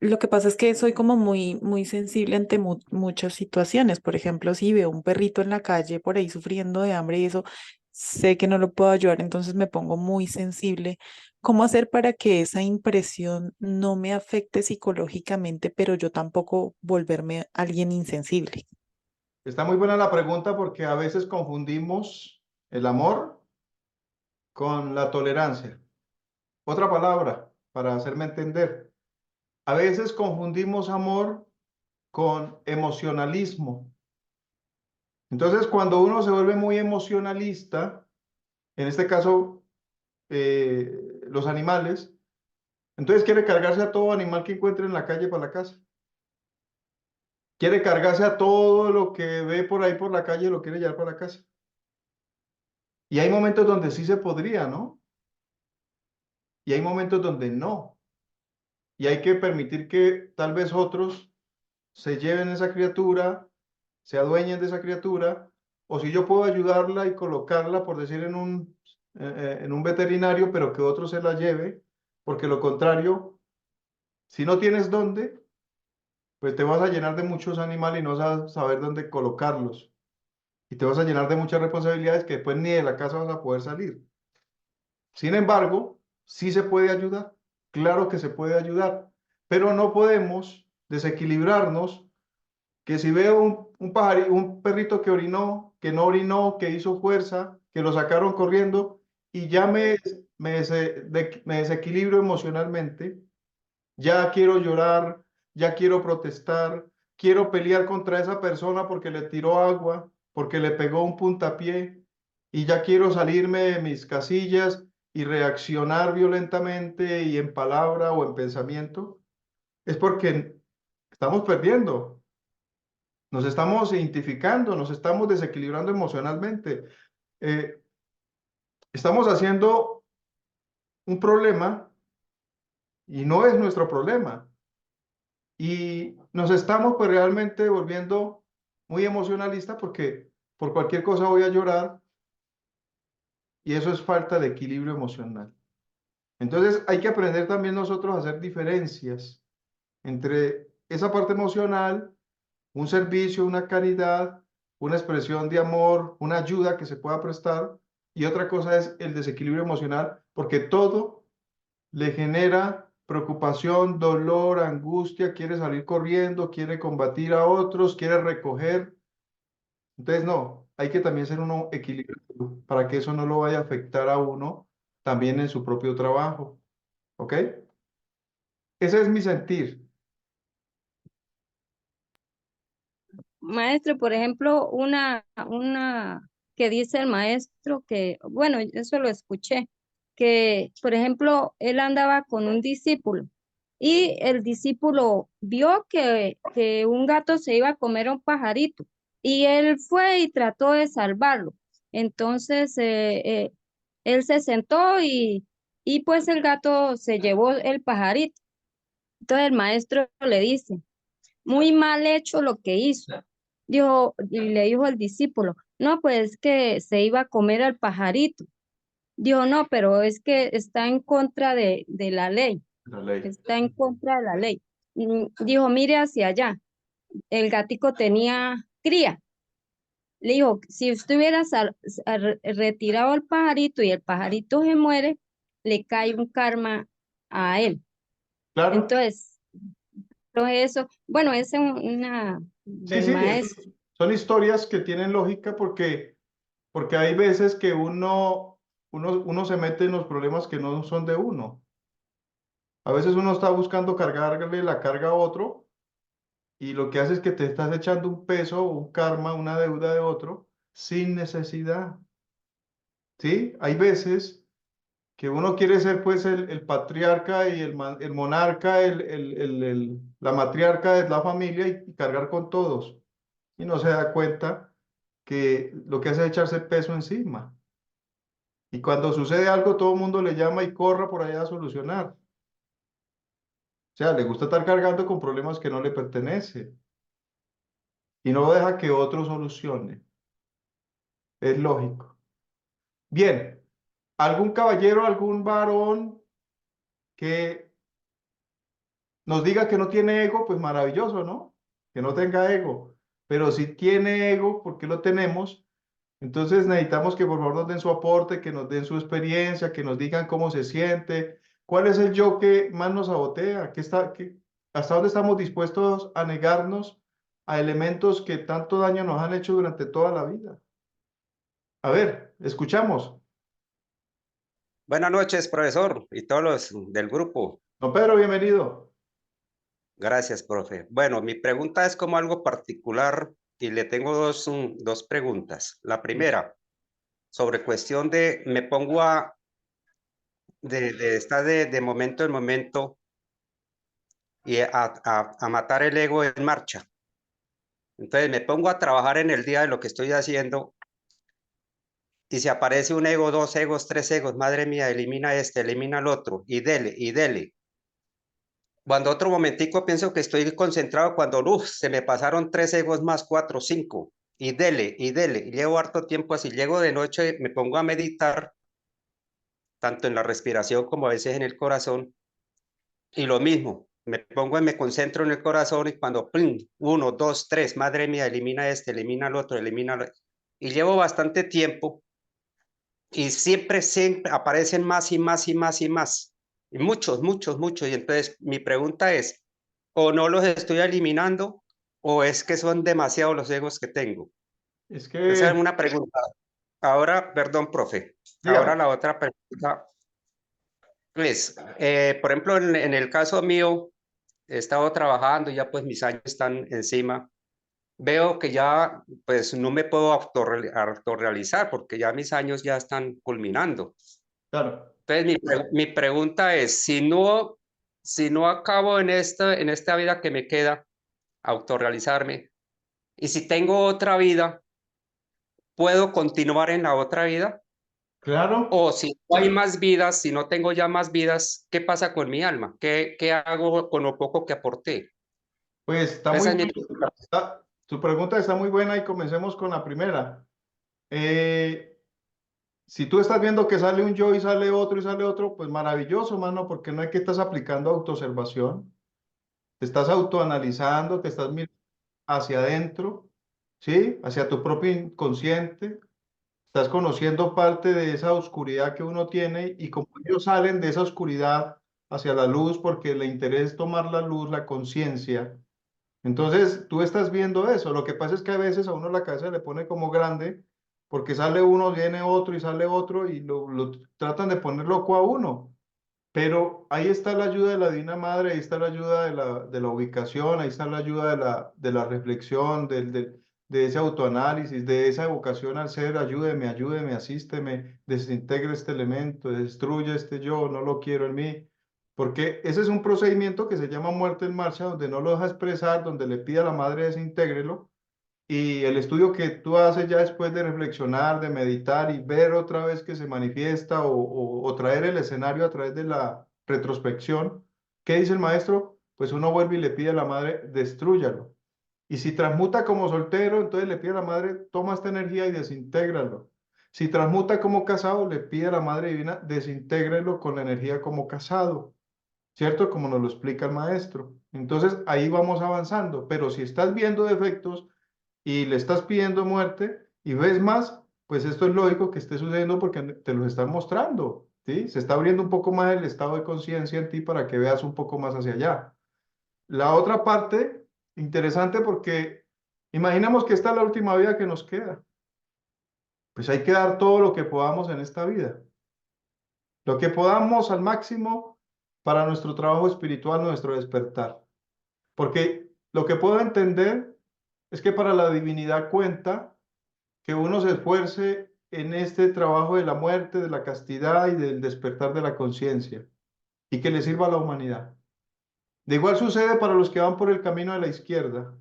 lo que pasa es que soy como muy sensible ante muchas situaciones. Por ejemplo, si veo un perrito en la calle por ahí sufriendo de hambre y eso, sé que no lo puedo ayudar, entonces me pongo muy sensible. ¿Cómo hacer para que esa impresión no me afecte psicológicamente, pero yo tampoco volverme alguien insensible? Está muy buena la pregunta porque a veces confundimos el amor con la tolerancia. Otra palabra para hacerme entender. A veces confundimos amor con emocionalismo. Entonces, cuando uno se vuelve muy emocionalista, en este caso, los animales, entonces quiere cargarse a todo animal que encuentre en la calle para la casa. Quiere cargarse a todo lo que ve por ahí por la calle y lo quiere llevar para la casa. Y hay momentos donde sí se podría, ¿no? Y hay momentos donde no. Y hay que permitir que tal vez otros se lleven esa criatura, se adueñen de esa criatura o si yo puedo ayudarla y colocarla, por decir, en un veterinario, pero que otro se la lleve, porque lo contrario, si no tienes dónde, pues te vas a llenar de muchos animales y no vas a saber dónde colocarlos. Y te vas a llenar de muchas responsabilidades que después ni de la casa vas a poder salir. Sin embargo, sí se puede ayudar, claro que se puede ayudar, pero no podemos desequilibrarnos que si veo un perrito que orinó, que no orinó, que hizo fuerza, que lo sacaron corriendo y ya me desequilibro emocionalmente, ya quiero llorar, ya quiero protestar, quiero pelear contra esa persona porque le tiró agua, porque le pegó un puntapié y ya quiero salirme de mis casillas y reaccionar violentamente y en palabra o en pensamiento, es porque estamos perdiendo. Nos estamos identificando, nos estamos desequilibrando emocionalmente. Eh, Estamos haciendo un problema y no es nuestro problema. Y nos estamos pues realmente volviendo muy emocionalistas porque por cualquier cosa voy a llorar y eso es falta de equilibrio emocional. Entonces hay que aprender también nosotros a hacer diferencias entre esa parte emocional, un servicio, una caridad, una expresión de amor, una ayuda que se pueda prestar, y otra cosa es el desequilibrio emocional, porque todo le genera preocupación, dolor, angustia, quiere salir corriendo, quiere combatir a otros, quiere recoger. Entonces, no, hay que también ser uno equilibrado para que eso no lo vaya a afectar a uno también en su propio trabajo. ¿Ok? Ese es mi sentir. Maestro, por ejemplo, una que dice el maestro que, bueno, eso lo escuché, que, por ejemplo, él andaba con un discípulo y el discípulo vio que un gato se iba a comer a un pajarito y él fue y trató de salvarlo. Entonces, él se sentó y pues el gato se llevó el pajarito. Entonces el maestro le dice, muy mal hecho lo que hizo. Dijo, y le dijo el discípulo, no, pues que se iba a comer al pajarito. Dijo, no, pero es que está en contra de la ley, La ley. está en contra de la ley. Dijo, mire hacia allá, el gatico tenía cría. Le dijo, si usted hubiera retirado al pajarito y el pajarito se muere, le cae un karma a él. Claro. Entonces, eso, bueno, es una Sí, del sí, maestro. son historias que tienen lógica porque hay veces que uno se mete en los problemas que no son de uno. A veces uno está buscando cargarle la carga a otro y lo que hace es que te estás echando un peso, un karma, una deuda de otro sin necesidad. ¿Sí? Hay veces que uno quiere ser pues el patriarca y el monarca, la matriarca de la familia y cargar con todos. Y no se da cuenta que lo que hace es echarse peso encima. Y cuando sucede algo, todo el mundo le llama y corra por allá a solucionar. O sea, le gusta estar cargando con problemas que no le pertenecen y no deja que otro solucione. Es lógico. Bien, algún caballero, algún varón que nos diga que no tiene ego, pues maravilloso, ¿no? Que no tenga ego. Pero si tiene ego, ¿por qué lo tenemos? Entonces necesitamos que por favor nos den su aporte, que nos den su experiencia, que nos digan cómo se siente, cuál es el yo que más nos sabotea, hasta dónde estamos dispuestos a negarnos a elementos que tanto daño nos han hecho durante toda la vida. A ver, escuchamos. Buenas noches, profesor, y todos los del grupo. Don Pedro, bienvenido. Gracias, profe. Bueno, mi pregunta es como algo particular y le tengo dos preguntas. La primera, sobre cuestión de, me pongo de estar de momento en momento y a matar el ego en marcha. Entonces me pongo a trabajar en el día de lo que estoy haciendo y si aparece un ego, dos egos, tres egos, madre mía, elimina este, elimina el otro y dele y dele. Cuando otro momentico pienso que estoy concentrado, cuando se me pasaron tres egos más, cuatro, cinco. y dele, y llevo harto tiempo así. Llego de noche, me pongo a meditar, tanto en la respiración como a veces en el corazón, y lo mismo, me pongo y me concentro en el corazón y cuando, ¡pum! 1, 2, 3, madre mía, elimina este, elimina el otro, elimina lo... Y llevo bastante tiempo y siempre, siempre aparecen más y más y más y más. Y muchos, muchos, muchos. Y entonces mi pregunta es, o no los estoy eliminando, o es que son demasiados los egos que tengo. Es Esa que, es una pregunta. Ahora, perdón, profe. Ahora dígame, la otra pregunta es, por ejemplo, en el caso mío, he estado trabajando, ya pues mis años están encima. Veo que ya pues no me puedo autorrealizar porque ya mis años ya están culminando. claro. Entonces, mi pregunta es, si no acabo en esta vida que me queda, autorrealizarme, y si tengo otra vida, ¿puedo continuar en la otra vida? Claro, O si no hay más vidas, si no tengo ya más vidas, ¿qué pasa con mi alma? ¿Qué hago con lo poco que aporté? pues está Esa muy es mi bien. pregunta. Su pregunta está muy buena y comencemos con la primera. Eh, si tú estás viendo que sale un yo y sale otro, pues maravilloso, mano, porque no es que estás aplicando autoobservación, te estás autoanalizando, te estás mirando hacia adentro, ¿sí? Hacia tu propio inconsciente, estás conociendo parte de esa oscuridad que uno tiene y como ellos salen de esa oscuridad hacia la luz porque le interesa tomar la luz, la conciencia. Entonces, tú estás viendo eso. Lo que pasa es que a veces a uno la cabeza le pone como grande porque sale uno, viene otro y sale otro y lo tratan de poner loco a uno. Pero ahí está la ayuda de la Divina Madre, ahí está la ayuda de la ubicación, ahí está la ayuda de la reflexión, de ese autoanálisis, de esa evocación al ser, ayúdeme, ayúdeme, asísteme, desintegre este elemento, destruye este yo, no lo quiero en mí. Porque ese es un procedimiento que se llama muerte en marcha, donde no lo deja expresar, donde le pide a la Madre desintégrelo y el estudio que tú haces ya después de reflexionar, de meditar y ver otra vez que se manifiesta o traer el escenario a través de la retrospección, ¿qué dice el maestro? Pues uno vuelve y le pide a la madre, destrúyalo. Y si transmuta como soltero, entonces le pide a la madre, toma esta energía y desintégralo. Si transmuta como casado, le pide a la Madre Divina, desintégrelo con la energía como casado, ¿cierto? Como nos lo explica el maestro. Entonces ahí vamos avanzando, pero si estás viendo defectos, y le estás pidiendo muerte y ves más, pues esto es lógico que esté sucediendo porque te lo están mostrando, ¿sí? Se está abriendo un poco más el estado de conciencia en ti para que veas un poco más hacia allá. La otra parte, interesante porque imaginamos que esta es la última vida que nos queda. Pues hay que dar todo lo que podamos en esta vida. Lo que podamos al máximo para nuestro trabajo espiritual, nuestro despertar. Porque lo que puedo entender es que para la divinidad cuenta que uno se esfuerce en este trabajo de la muerte, de la castidad y del despertar de la conciencia y que le sirva a la humanidad. De igual sucede para los que van por el camino de la izquierda.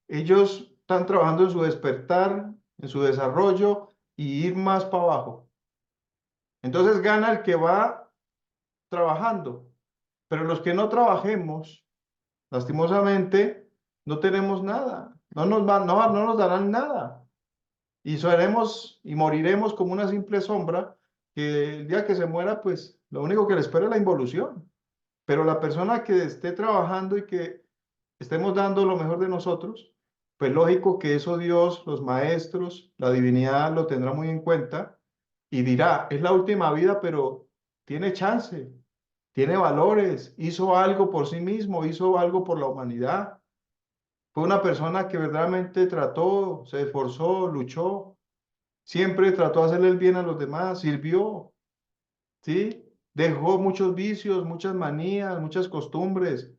Ellos están trabajando en su despertar, en su desarrollo y ir más para abajo. Entonces gana el que va trabajando, pero los que no trabajemos, lastimosamente, no tenemos nada, no nos darán nada. Y seremos y moriremos como una simple sombra que el día que se muera, pues lo único que le espera es la involución. Pero la persona que esté trabajando y que estemos dando lo mejor de nosotros, pues lógico que eso Dios, los maestros, la divinidad lo tendrá muy en cuenta y dirá, es la última vida, pero tiene chance, tiene valores, hizo algo por sí mismo, hizo algo por la humanidad. Fue una persona que verdaderamente trató, se esforzó, luchó. Siempre trató de hacerle el bien a los demás, sirvió, ¿sí? Dejó muchos vicios, muchas manías, muchas costumbres.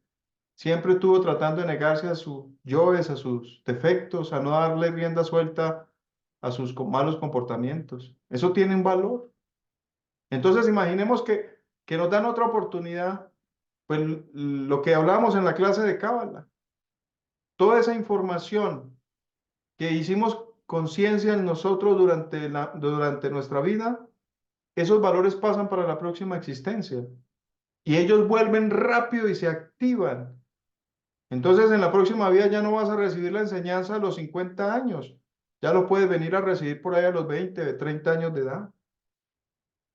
Siempre estuvo tratando de negarse a sus yoes, a sus defectos, a no darle rienda suelta a sus malos comportamientos. Eso tiene un valor. Entonces, imaginemos que nos dan otra oportunidad, pues lo que hablábamos en la clase de Cábala, toda esa información que hicimos conciencia en nosotros durante nuestra vida, esos valores pasan para la próxima existencia y ellos vuelven rápido y se activan. Entonces, en la próxima vida ya no vas a recibir la enseñanza a los 50 años, Ya lo puedes venir a recibir por ahí a los 20, 30 años de edad.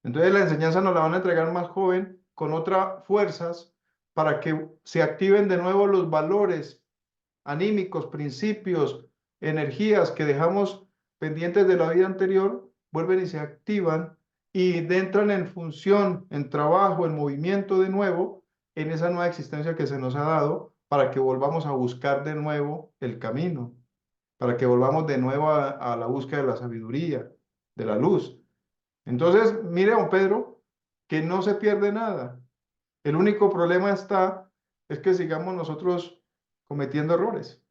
Entonces la enseñanza nos la van a entregar más joven, con otras fuerzas, para que se activen de nuevo los valores anímicos, principios, energías que dejamos pendientes de la vida anterior, vuelven y se activan y entran en función, en trabajo, en movimiento de nuevo, en esa nueva existencia que se nos ha dado, para que volvamos a buscar de nuevo el camino, para que volvamos de nuevo a la búsqueda de la sabiduría, de la luz. Entonces, mire, don Pedro, que no se pierde nada. El único problema es que sigamos nosotros cometiendo errores,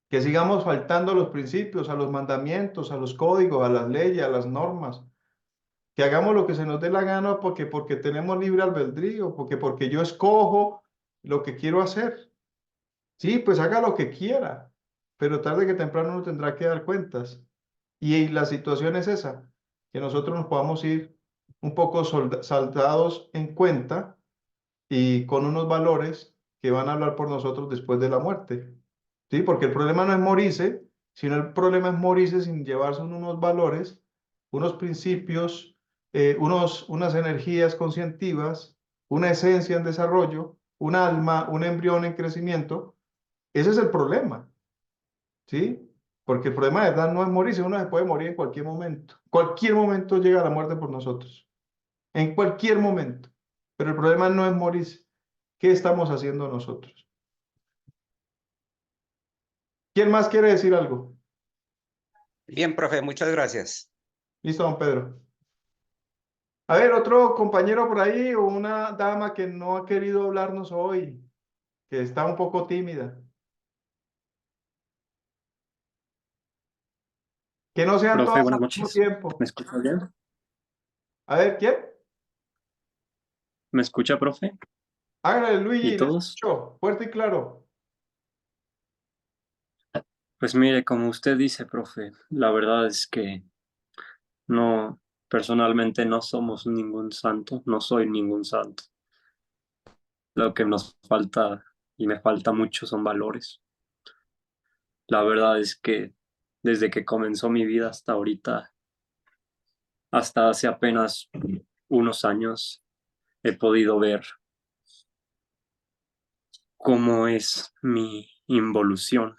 que sigamos faltando a los principios, a los mandamientos, a los códigos, a las leyes, a las normas, que hagamos lo que se nos dé la gana porque tenemos libre albedrío, porque yo escojo lo que quiero hacer. Sí, pues haga lo que quiera, pero tarde que temprano uno tendrá que dar cuentas. Y la situación es esa, que nosotros nos podamos ir un poco saldados en cuenta y con unos valores que van a hablar por nosotros después de la muerte. ¿Sí? Porque el problema no es morirse, sino el problema es morirse sin llevarse unos valores, unos principios, unas energías conscientivas, una esencia en desarrollo, un alma, un embrión en crecimiento. Ese es el problema. ¿Sí? Porque el problema de verdad no es morirse, uno se puede morir en cualquier momento. Cualquier momento llega la muerte por nosotros. En cualquier momento. Pero el problema no es morirse. ¿Qué estamos haciendo nosotros? ¿Quién más quiere decir algo? Bien, profe, muchas gracias. Listo, don Pedro. A ver, otro compañero por ahí o una dama que no ha querido hablarnos hoy, que está un poco tímida. Que no sean Profe, todas al buenas mismo noches. tiempo. ¿Me escucha bien? A ver, ¿quién? ¿Me escucha, profe? Hágale, ¿Y Luigi, le todos? escucho, fuerte y claro. Pues mire, como usted dice, profe, la verdad es que no, personalmente no somos ningún santo, no soy ningún santo. Lo que nos falta y me falta mucho son valores. La verdad es que desde que comenzó mi vida hasta ahorita, hasta hace apenas unos años, he podido ver cómo es mi involución,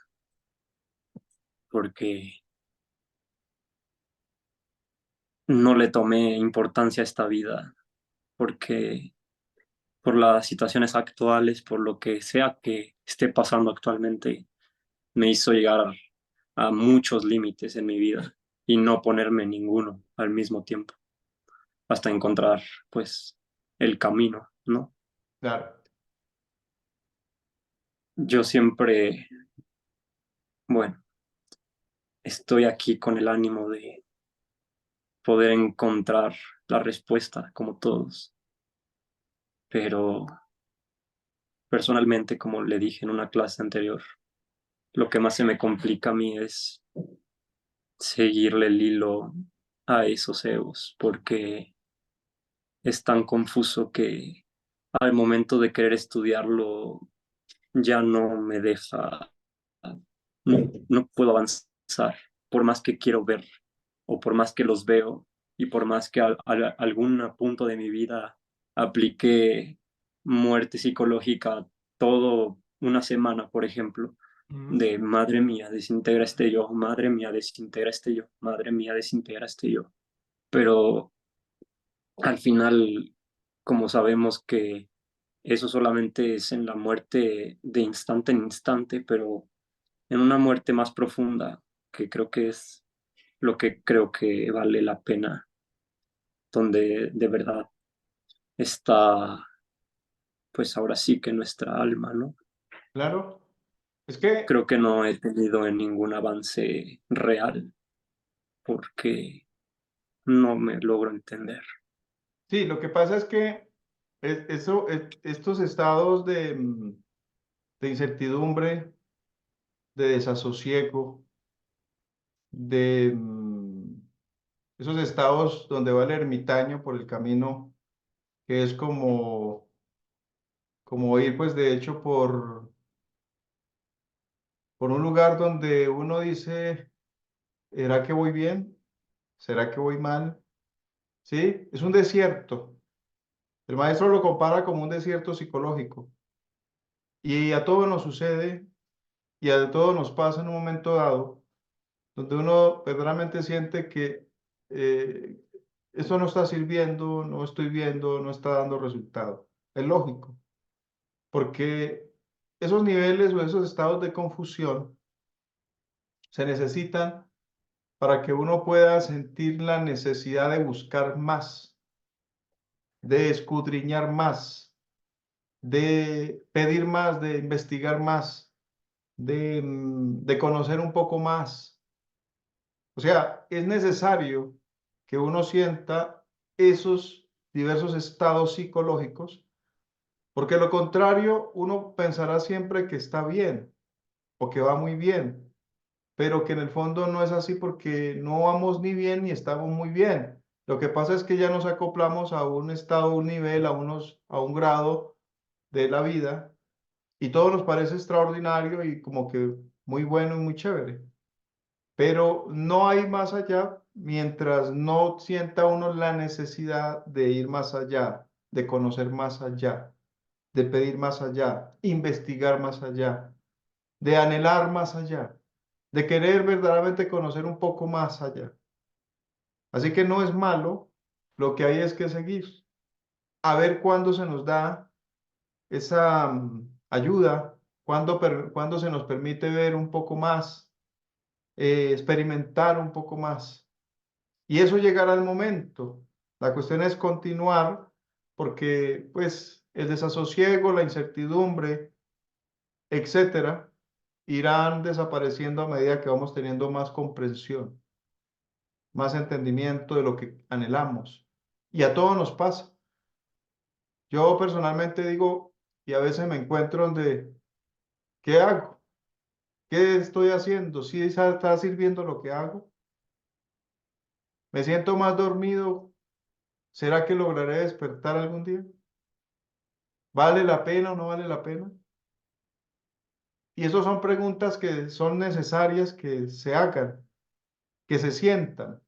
porque no le tomé importancia a esta vida, porque por las situaciones actuales, por lo que sea que esté pasando actualmente, me hizo llegar a muchos límites en mi vida y no ponerme ninguno al mismo tiempo, hasta encontrar, pues, el camino, ¿no? Claro. Yo siempre, bueno, estoy aquí con el ánimo de poder encontrar la respuesta, como todos, pero personalmente, como le dije en una clase anterior, lo que más se me complica a mí es seguirle el hilo a esos egos, porque es tan confuso que al momento de querer estudiarlo ya no me deja, no puedo avanzar, por más que quiero ver o por más que los veo y por más que a algún punto de mi vida apliqué muerte psicológica todo una semana, por ejemplo, de madre mía, desintegra este yo, madre mía, desintegra este yo, madre mía, desintegra este yo. Pero al final, como sabemos que eso solamente es en la muerte de instante en instante, pero en una muerte más profunda, que creo que es lo que creo que vale la pena, donde de verdad está, pues ahora sí que nuestra alma, ¿no? Claro. Es que, Creo que no he tenido en ningún avance real porque no me logro entender. sí, lo que pasa es que estos estados de incertidumbre, de desasosiego, de esos estados donde va el ermitaño por el camino, que es como ir, pues, de hecho, por un lugar donde uno dice, ¿Será que voy bien? ¿Será que voy mal? ¿Sí? Es un desierto. El maestro lo compara como un desierto psicológico. Y a todos nos sucede y a todos nos pasa en un momento dado, donde uno verdaderamente siente que eh, esto no está sirviendo, no estoy viendo, no está dando resultado. Es lógico, porque esos niveles o esos estados de confusión se necesitan para que uno pueda sentir la necesidad de buscar más, de escudriñar más, de pedir más, de investigar más, de conocer un poco más. O sea, es necesario que uno sienta esos diversos estados psicológicos, porque lo contrario, uno pensará siempre que está bien o que va muy bien, pero que en el fondo no es así porque no vamos ni bien ni estamos muy bien. Lo que pasa es que ya nos acoplamos a un estado, a un nivel, a un grado de la vida y todo nos parece extraordinario y como que muy bueno y muy chévere. Pero no hay más allá mientras no sienta uno la necesidad de ir más allá, de conocer más allá, de pedir más allá, investigar más allá, de anhelar más allá, de querer verdaderamente conocer un poco más allá. Así que no es malo, lo que hay es que seguir, a ver cuándo se nos da esa ayuda, cuándo se nos permite ver un poco más, experimentar un poco más. Y eso llegará al momento. La cuestión es continuar porque pues el desasosiego, la incertidumbre, etcétera, irán desapareciendo a medida que vamos teniendo más comprensión, más entendimiento de lo que anhelamos. Y a todos nos pasa. Yo personalmente digo, y a veces me encuentro donde, ¿qué hago? ¿Qué estoy haciendo? ¿Sí está sirviendo lo que hago? ¿Me siento más dormido? ¿Será que lograré despertar algún día? ¿Vale la pena o no vale la pena? Y esas son preguntas que son necesarias que se hagan, que se sientan.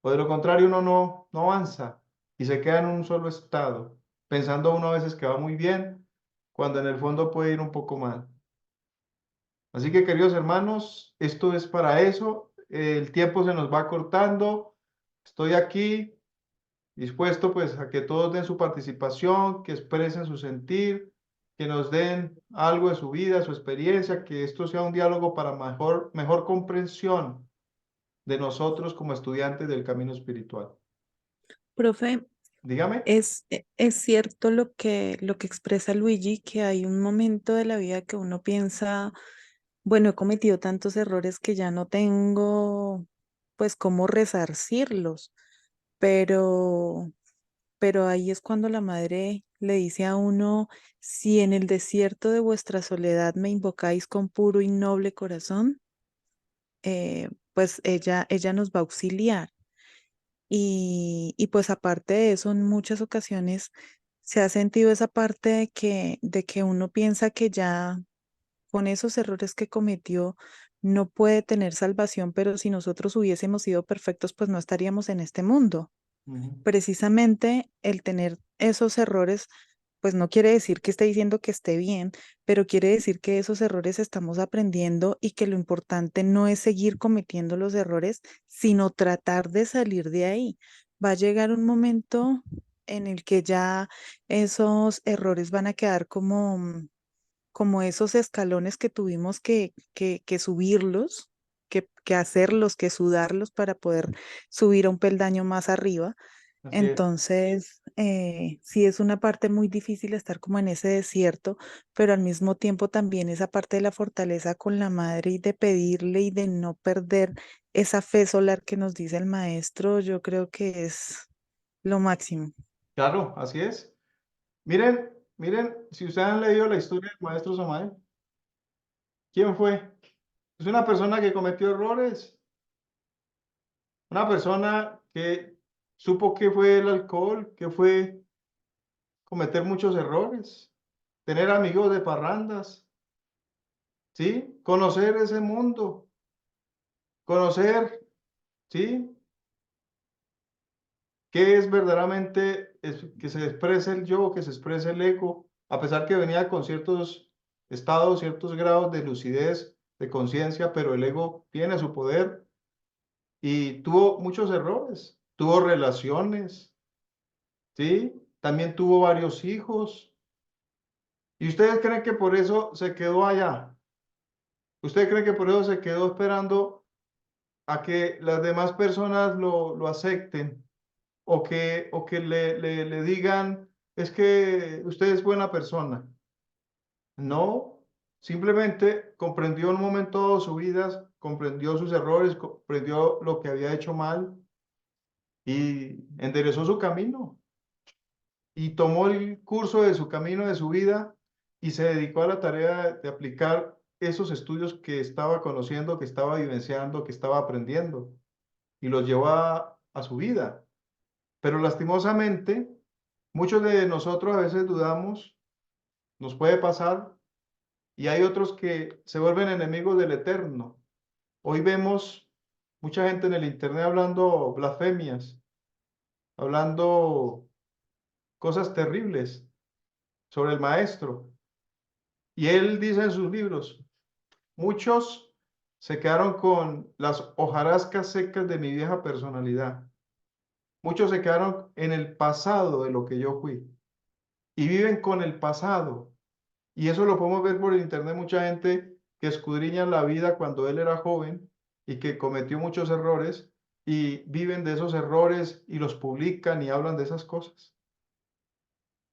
O de lo contrario, uno no avanza y se queda en un solo estado, pensando uno a veces que va muy bien, cuando en el fondo puede ir un poco mal. Así que, queridos hermanos, esto es para eso. El tiempo se nos va cortando. Estoy aquí dispuesto pues a que todos den su participación, que expresen su sentir, que nos den algo de su vida, su experiencia, que esto sea un diálogo para mejor comprensión de nosotros como estudiantes del camino espiritual. Profe, Dígame. es cierto lo que expresa Luigi, que hay un momento de la vida que uno piensa, bueno, he cometido tantos errores que ya no tengo pues cómo resarcirlos, pero, pero ahí es cuando la madre le dice a uno, si en el desierto de vuestra soledad me invocáis con puro y noble corazón, pues ella nos va a auxiliar. Y pues aparte de eso, en muchas ocasiones se ha sentido esa parte de que uno piensa que ya con esos errores que cometió no puede tener salvación, pero si nosotros hubiésemos sido perfectos, pues no estaríamos en este mundo. Ujú. Precisamente el tener esos errores, pues no quiere decir que esté diciendo que esté bien, pero quiere decir que esos errores estamos aprendiendo y que lo importante no es seguir cometiendo los errores, sino tratar de salir de ahí. Va a llegar un momento en el que ya esos errores van a quedar como, como esos escalones que tuvimos que subirlos, que hacerlos, que sudarlos para poder subir a un peldaño más arriba. Así es. Entonces, sí es una parte muy difícil estar como en ese desierto, pero al mismo tiempo también esa parte de la fortaleza con la madre y de pedirle y de no perder esa fe solar que nos dice el maestro, yo creo que es lo máximo. Claro, así es. Miren, si ustedes han leído la historia del maestro Samael, ¿quién fue? Es una persona que cometió errores, una persona que supo que fue el alcohol, que fue cometer muchos errores, tener amigos de parrandas, ¿sí? Conocer ese mundo, conocer, ¿sí? ¿Qué es verdaderamente que se exprese el yo, que se exprese el ego? A pesar que venía con ciertos estados, ciertos grados de lucidez, de conciencia, pero el ego tiene su poder y tuvo muchos errores, tuvo relaciones, ¿sí? También tuvo varios hijos. ¿Y ustedes creen que por eso se quedó allá? ¿Ustedes creen que por eso se quedó esperando a que las demás personas lo acepten? O que le digan, es que usted es buena persona. No, simplemente comprendió en un momento dado su vida, comprendió sus errores, comprendió lo que había hecho mal y enderezó su camino y tomó el curso de su camino, de su vida y se dedicó a la tarea de aplicar esos estudios que estaba conociendo, que estaba vivenciando, que estaba aprendiendo y los llevó a su vida. Pero lastimosamente, muchos de nosotros a veces dudamos, nos puede pasar, y hay otros que se vuelven enemigos del Eterno. Hoy vemos mucha gente en el internet hablando blasfemias, hablando cosas terribles sobre el Maestro. Y él dice en sus libros, muchos se quedaron con las hojarascas secas de mi vieja personalidad. Muchos se quedaron en el pasado de lo que yo fui y viven con el pasado. Y eso lo podemos ver por el internet, mucha gente que escudriña la vida cuando él era joven y que cometió muchos errores y viven de esos errores y los publican y hablan de esas cosas.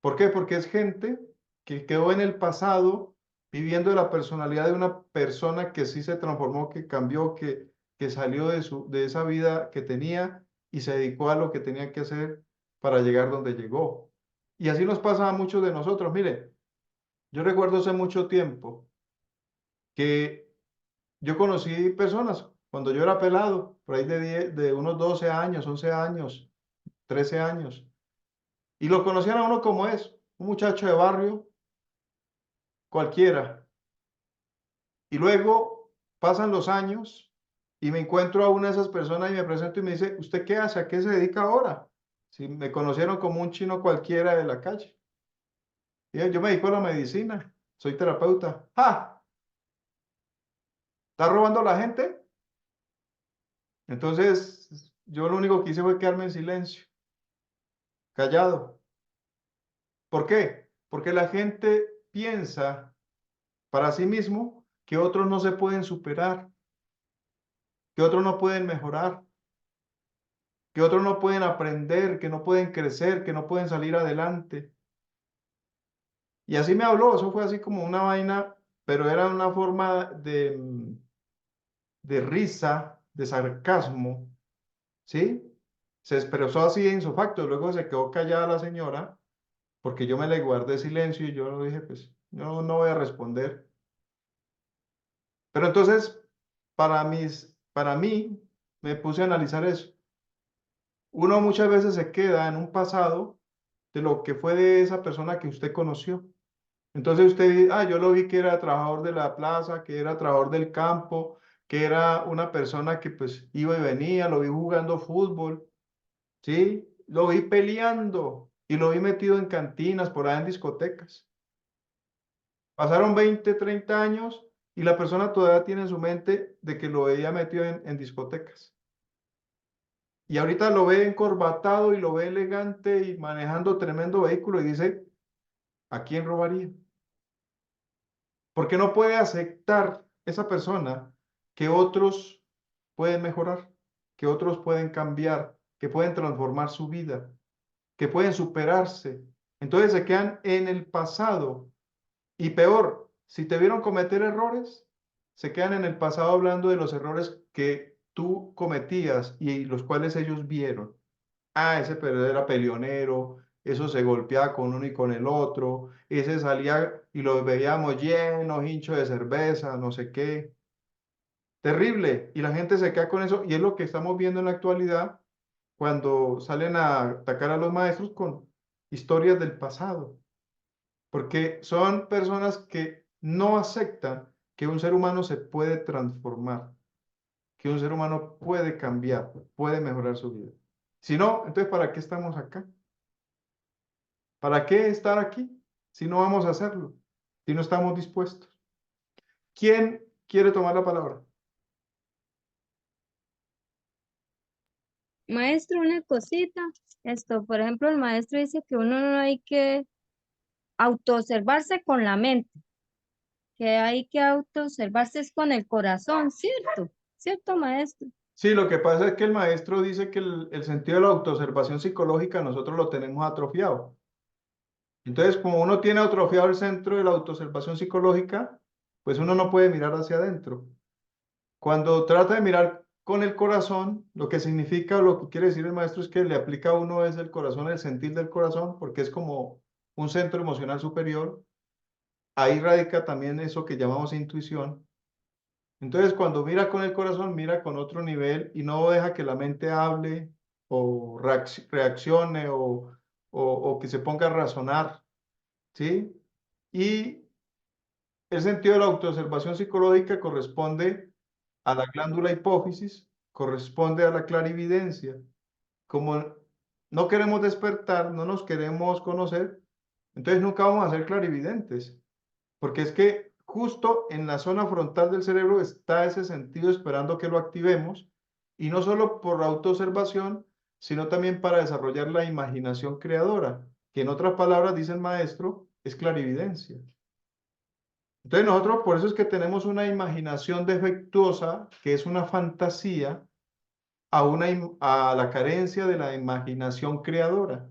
¿Por qué? Porque es gente que quedó en el pasado viviendo de la personalidad de una persona que sí se transformó, que cambió, que salió de esa vida que tenía y se dedicó a lo que tenía que hacer para llegar donde llegó. Y así nos pasa a muchos de nosotros. Mire, yo recuerdo hace mucho tiempo que yo conocí personas cuando yo era pelado, por ahí de unos 12 años, 11 años, 13 años, y lo conocían a uno como es, un muchacho de barrio cualquiera. Y luego pasan los años y me encuentro a una de esas personas y me presento y me dice, ¿usted qué hace? ¿A qué se dedica ahora? Si me conocieron como un chino cualquiera de la calle. Y yo me dedico a la medicina, soy terapeuta. ¡Ja! ¿Está robando a la gente? Entonces, yo lo único que hice fue quedarme en silencio, callado. ¿Por qué? Porque la gente piensa para sí mismo que otros no se pueden superar, que otros no pueden mejorar, que otros no pueden aprender, que no pueden crecer, que no pueden salir adelante. Y así me habló, eso fue así como una vaina, pero era una forma de risa, de sarcasmo, ¿sí? Se expresó así en su facto, luego se quedó callada la señora porque yo me le guardé silencio y yo dije, pues, yo no voy a responder. Pero entonces, para mí, me puse a analizar eso. Uno muchas veces se queda en un pasado de lo que fue de esa persona que usted conoció. Entonces usted dice, ah, yo lo vi que era trabajador de la plaza, que era trabajador del campo, que era una persona que pues iba y venía, lo vi jugando fútbol, ¿sí? Lo vi peleando y lo vi metido en cantinas, por ahí en discotecas. Pasaron 20, 30 años y la persona todavía tiene en su mente de que lo veía metido en discotecas. Y ahorita lo ve encorbatado y lo ve elegante y manejando tremendo vehículo y dice, ¿a quién robaría? Porque no puede aceptar esa persona que otros pueden mejorar, que otros pueden cambiar, que pueden transformar su vida, que pueden superarse. Entonces se quedan en el pasado. Y peor, si te vieron cometer errores, se quedan en el pasado hablando de los errores que tú cometías y los cuales ellos vieron. Ah, ese era peleonero, eso se golpeaba con uno y con el otro, ese salía y lo veíamos lleno, hincho de cerveza, no sé qué. Terrible. Y la gente se queda con eso y es lo que estamos viendo en la actualidad cuando salen a atacar a los maestros con historias del pasado porque son personas que no aceptan que un ser humano se puede transformar. que un ser humano puede cambiar, puede mejorar su vida. Si no, entonces, ¿para qué estamos acá? ¿Para qué estar aquí si no vamos a hacerlo? Si no estamos dispuestos. ¿Quién quiere tomar la palabra? Maestro, una cosita. Por ejemplo, el maestro dice que uno no hay que autoobservarse con la mente, que hay que autoobservarse es con el corazón, ¿cierto? ¿Cierto, maestro? Sí, lo que pasa es que el maestro dice que el sentido de la autoobservación psicológica nosotros lo tenemos atrofiado. Entonces, como uno tiene atrofiado el centro de la autoobservación psicológica, pues uno no puede mirar hacia adentro. Cuando trata de mirar con el corazón, lo que significa o lo que quiere decir el maestro es que le aplica a uno es el corazón, el sentir del corazón, porque es como un centro emocional superior. Ahí radica también eso que llamamos intuición. Entonces, cuando mira con el corazón, mira con otro nivel y no deja que la mente hable o reaccione o que se ponga a razonar, ¿sí? Y el sentido de la autoobservación psicológica corresponde a la glándula hipófisis, corresponde a la clarividencia. Como no queremos despertar, no nos queremos conocer, entonces nunca vamos a ser clarividentes, porque es que justo en la zona frontal del cerebro está ese sentido esperando que lo activemos, y no solo por la autoobservación, sino también para desarrollar la imaginación creadora, que en otras palabras, dice el maestro, es clarividencia. Entonces nosotros por eso es que tenemos una imaginación defectuosa, que es una fantasía, a la carencia de la imaginación creadora.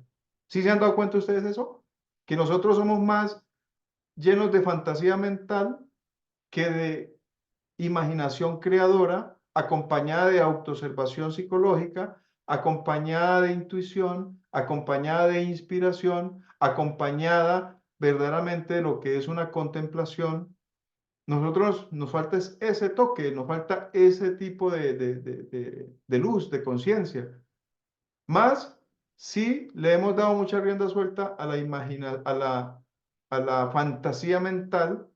¿Sí se han dado cuenta ustedes de eso? Que nosotros somos más llenos de fantasía mental que de imaginación creadora, acompañada de autoobservación psicológica, acompañada de intuición, acompañada de inspiración, acompañada verdaderamente de lo que es una contemplación. Nosotros nos falta ese toque, nos falta ese tipo de luz, de conciencia. Más si le hemos dado mucha rienda suelta a a la fantasía mental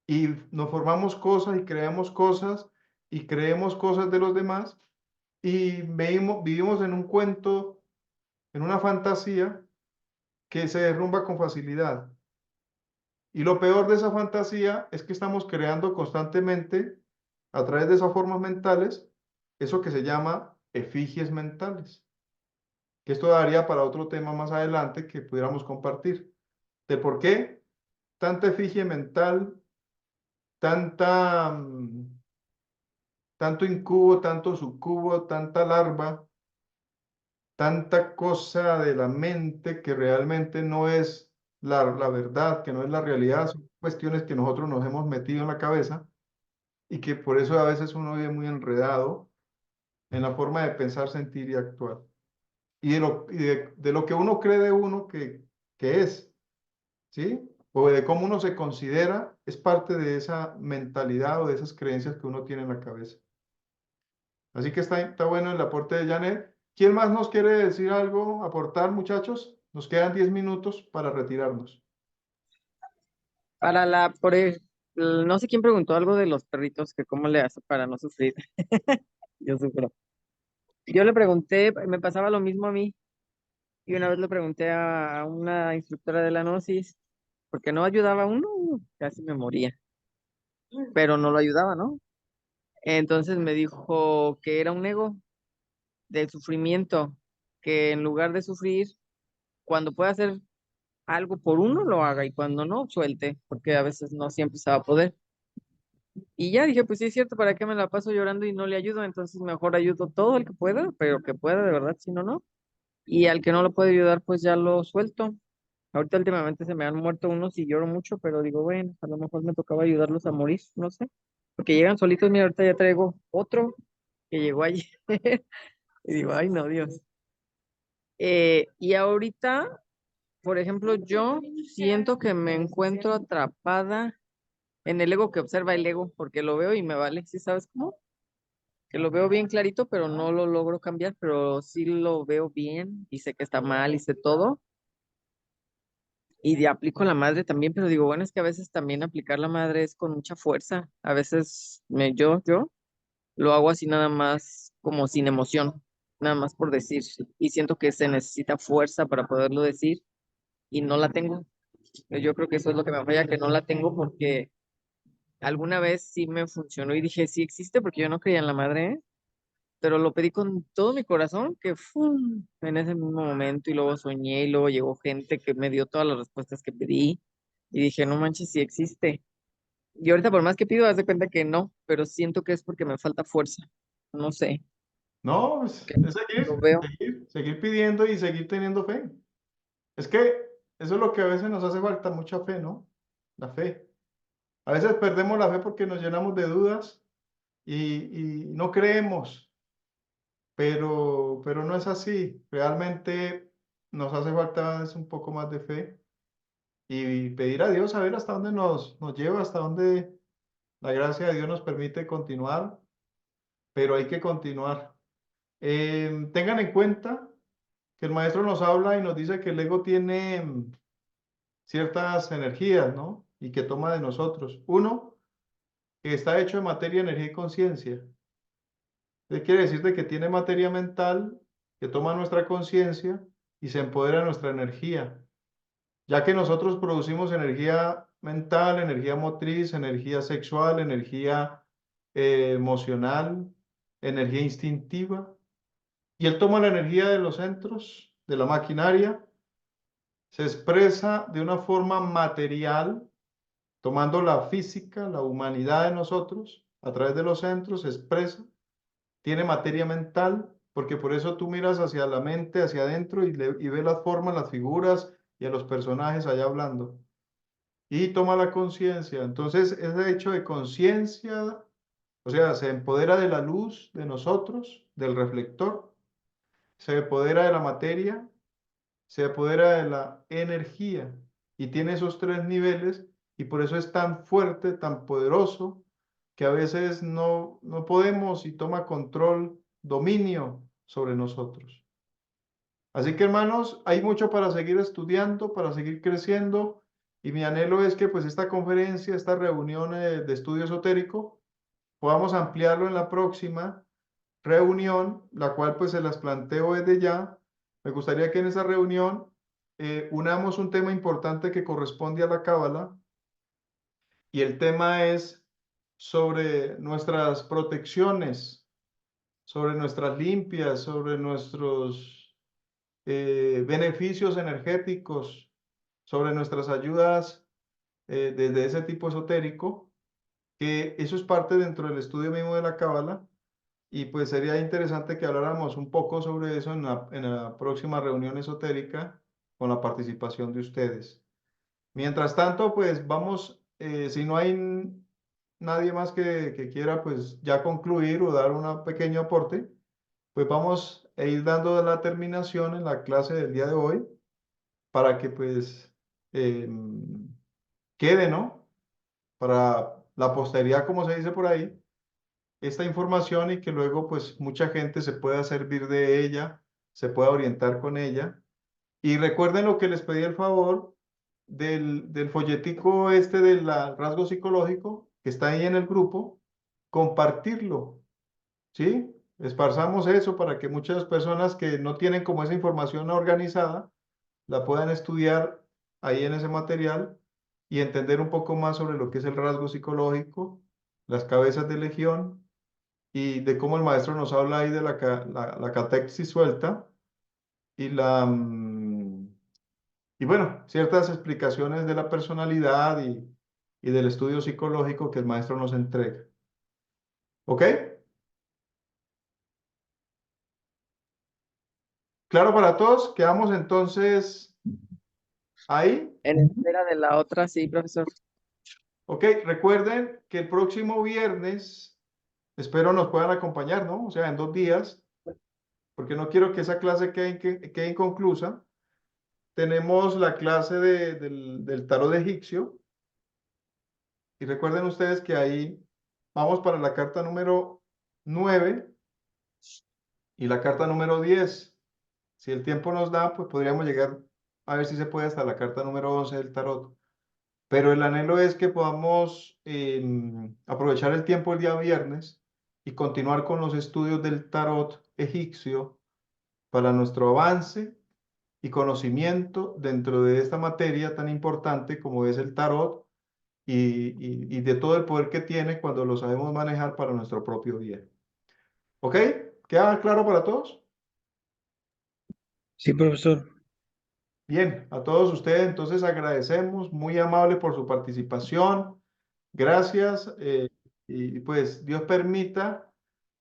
y nos formamos cosas y creamos cosas y creemos cosas de los demás y vivimos en un cuento, en una fantasía que se derrumba con facilidad. Y lo peor de esa fantasía es que estamos creando constantemente, a través de esas formas mentales, eso que se llama efigies mentales, que esto daría para otro tema más adelante que pudiéramos compartir, de por qué tanta efigie mental, tanta, tanto incubo, tanto sucubo, tanta larva, tanta cosa de la mente que realmente no es la verdad, que no es la realidad, son cuestiones que nosotros nos hemos metido en la cabeza y que por eso a veces uno vive muy enredado en la forma de pensar, sentir y actuar. Y de lo que uno cree de uno que es, ¿sí? O de cómo uno se considera, es parte de esa mentalidad o de esas creencias que uno tiene en la cabeza. Así que está bueno el aporte de Janet. ¿Quién más nos quiere decir algo, aportar, muchachos? Nos quedan 10 minutos para retirarnos. Para no sé quién preguntó algo de los perritos, que cómo le hace para no sufrir. Yo sufro. Yo le pregunté, me pasaba lo mismo a mí, y una vez le pregunté a una instructora de la Gnosis, porque no ayudaba a uno, casi me moría, pero no lo ayudaba, ¿no? Entonces me dijo que era un ego del sufrimiento, que en lugar de sufrir, cuando pueda hacer algo por uno, lo haga, y cuando no, suelte, porque a veces no siempre se va a poder. Y ya dije, pues sí es cierto, ¿para qué me la paso llorando y no le ayudo? Entonces mejor ayudo todo el que pueda, pero que pueda de verdad, si no, no. Y al que no lo puede ayudar, pues ya lo suelto. Ahorita últimamente se me han muerto unos y lloro mucho, pero digo, bueno, a lo mejor me tocaba ayudarlos a morir, no sé. Porque llegan solitos, mira, ahorita ya traigo otro que llegó ayer. Y digo, ay, no, Dios. Y ahorita, por ejemplo, yo siento que me encuentro atrapada en el ego que observa el ego, porque lo veo y me vale, ¿sí sabes cómo? Que lo veo bien clarito, pero no lo logro cambiar, pero sí lo veo bien y sé que está mal y sé todo. Y aplico la madre también, pero digo, bueno, es que a veces también aplicar la madre es con mucha fuerza. A veces yo lo hago así nada más como sin emoción, nada más por decir. Y siento que se necesita fuerza para poderlo decir y no la tengo. Yo creo que eso es lo que me falla, que no la tengo porque alguna vez sí me funcionó y dije, sí existe porque yo no creía en la madre, ¿eh? Pero lo pedí con todo mi corazón, que ¡fum! En ese mismo momento y luego soñé y luego llegó gente que me dio todas las respuestas que pedí y dije, no manches, sí existe. Y ahorita por más que pido, haz de cuenta que no, pero siento que es porque me falta fuerza. No sé, No, pues, que es lo veo. seguir pidiendo y seguir teniendo fe. Es que eso es lo que a veces nos hace falta, mucha fe, ¿no? La fe. A veces perdemos la fe porque nos llenamos de dudas y no creemos, pero no es así. Realmente nos hace falta es un poco más de fe y pedir a Dios a ver hasta dónde nos lleva, hasta dónde la gracia de Dios nos permite continuar, pero hay que continuar. Tengan en cuenta que el maestro nos habla y nos dice que el ego tiene ciertas energías, ¿no? Y que toma de nosotros. Uno, que está hecho de materia, energía y conciencia. ¿Qué quiere decir de que tiene materia mental que toma nuestra conciencia y se empodera de nuestra energía? Ya que nosotros producimos energía mental, energía motriz, energía sexual, energía emocional, energía instintiva. Y él toma la energía de los centros, de la maquinaria, se expresa de una forma material, tomando la física, la humanidad de nosotros, a través de los centros, se expresa, tiene materia mental, porque por eso tú miras hacia la mente, hacia adentro y ves las formas, las figuras y a los personajes allá hablando. Y toma la conciencia. Entonces, ese hecho de conciencia, o sea, se empodera de la luz de nosotros, del reflector, se empodera de la materia, se apodera de la energía y tiene esos tres niveles y por eso es tan fuerte, tan poderoso, que a veces no podemos y toma control, dominio sobre nosotros. Así que hermanos, hay mucho para seguir estudiando, para seguir creciendo y mi anhelo es que pues esta conferencia, esta reunión de estudio esotérico, podamos ampliarlo en la próxima reunión, la cual pues se las planteo desde ya. Me gustaría que en esa reunión unamos un tema importante que corresponde a la Cábala y el tema es sobre nuestras protecciones, sobre nuestras limpias, sobre nuestros beneficios energéticos, sobre nuestras ayudas desde ese tipo esotérico, que eso es parte dentro del estudio mismo de la Cábala. Y pues sería interesante que habláramos un poco sobre eso en la próxima reunión esotérica con la participación de ustedes. Mientras tanto, pues vamos, si no hay nadie más que quiera pues ya concluir o dar un pequeño aporte, pues vamos a ir dando la terminación en la clase del día de hoy para que pues quede, ¿no? Para la posteridad, como se dice por ahí esta información y que luego pues mucha gente se pueda servir de ella, se pueda orientar con ella. Y recuerden lo que les pedí el favor del folletico este del rasgo psicológico que está ahí en el grupo, compartirlo, ¿sí? Esparzamos eso para que muchas personas que no tienen como esa información organizada la puedan estudiar ahí en ese material y entender un poco más sobre lo que es el rasgo psicológico, las cabezas de legión y de cómo el maestro nos habla ahí de la catequesis suelta y y bueno, ciertas explicaciones de la personalidad y del estudio psicológico que el maestro nos entrega. ¿Ok? Claro para todos, quedamos entonces ahí. En espera de la otra, sí, profesor. Ok, recuerden que el próximo viernes, espero nos puedan acompañar, ¿no? O sea, en 2 días, porque no quiero que esa clase quede inconclusa. Tenemos la clase del tarot egipcio. Y recuerden ustedes que ahí vamos para la carta número 9 y la carta número 10. Si el tiempo nos da, pues podríamos llegar a ver si se puede hasta la carta número 11 del tarot. Pero el anhelo es que podamos aprovechar el tiempo el día viernes y continuar con los estudios del tarot egipcio para nuestro avance y conocimiento dentro de esta materia tan importante como es el tarot y de todo el poder que tiene cuando lo sabemos manejar para nuestro propio bien. ¿Ok? ¿Queda claro para todos? Sí, profesor. Bien, a todos ustedes entonces agradecemos, muy amable por su participación. Gracias. Y pues Dios permita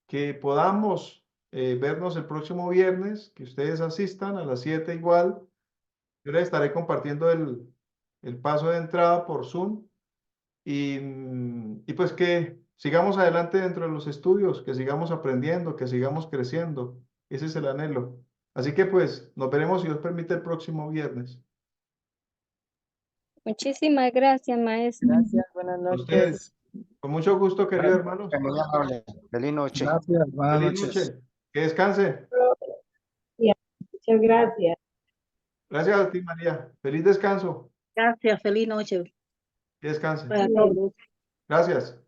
que podamos vernos el próximo viernes, que ustedes asistan a las 7 igual. Yo les estaré compartiendo el paso de entrada por Zoom y pues que sigamos adelante dentro de los estudios, que sigamos aprendiendo, que sigamos creciendo. Ese es el anhelo. Así que pues nos veremos, si Dios permite, el próximo viernes. Muchísimas gracias, maestro. Gracias, buenas A noches. ustedes. Con mucho gusto, queridos hermanos. Muy amable. Feliz noche. Gracias, buenas Feliz noches. noche. Que descanse. Muchas gracias. Gracias a ti, María. Feliz descanso. Gracias, feliz noche Que descanse. para todos. Gracias.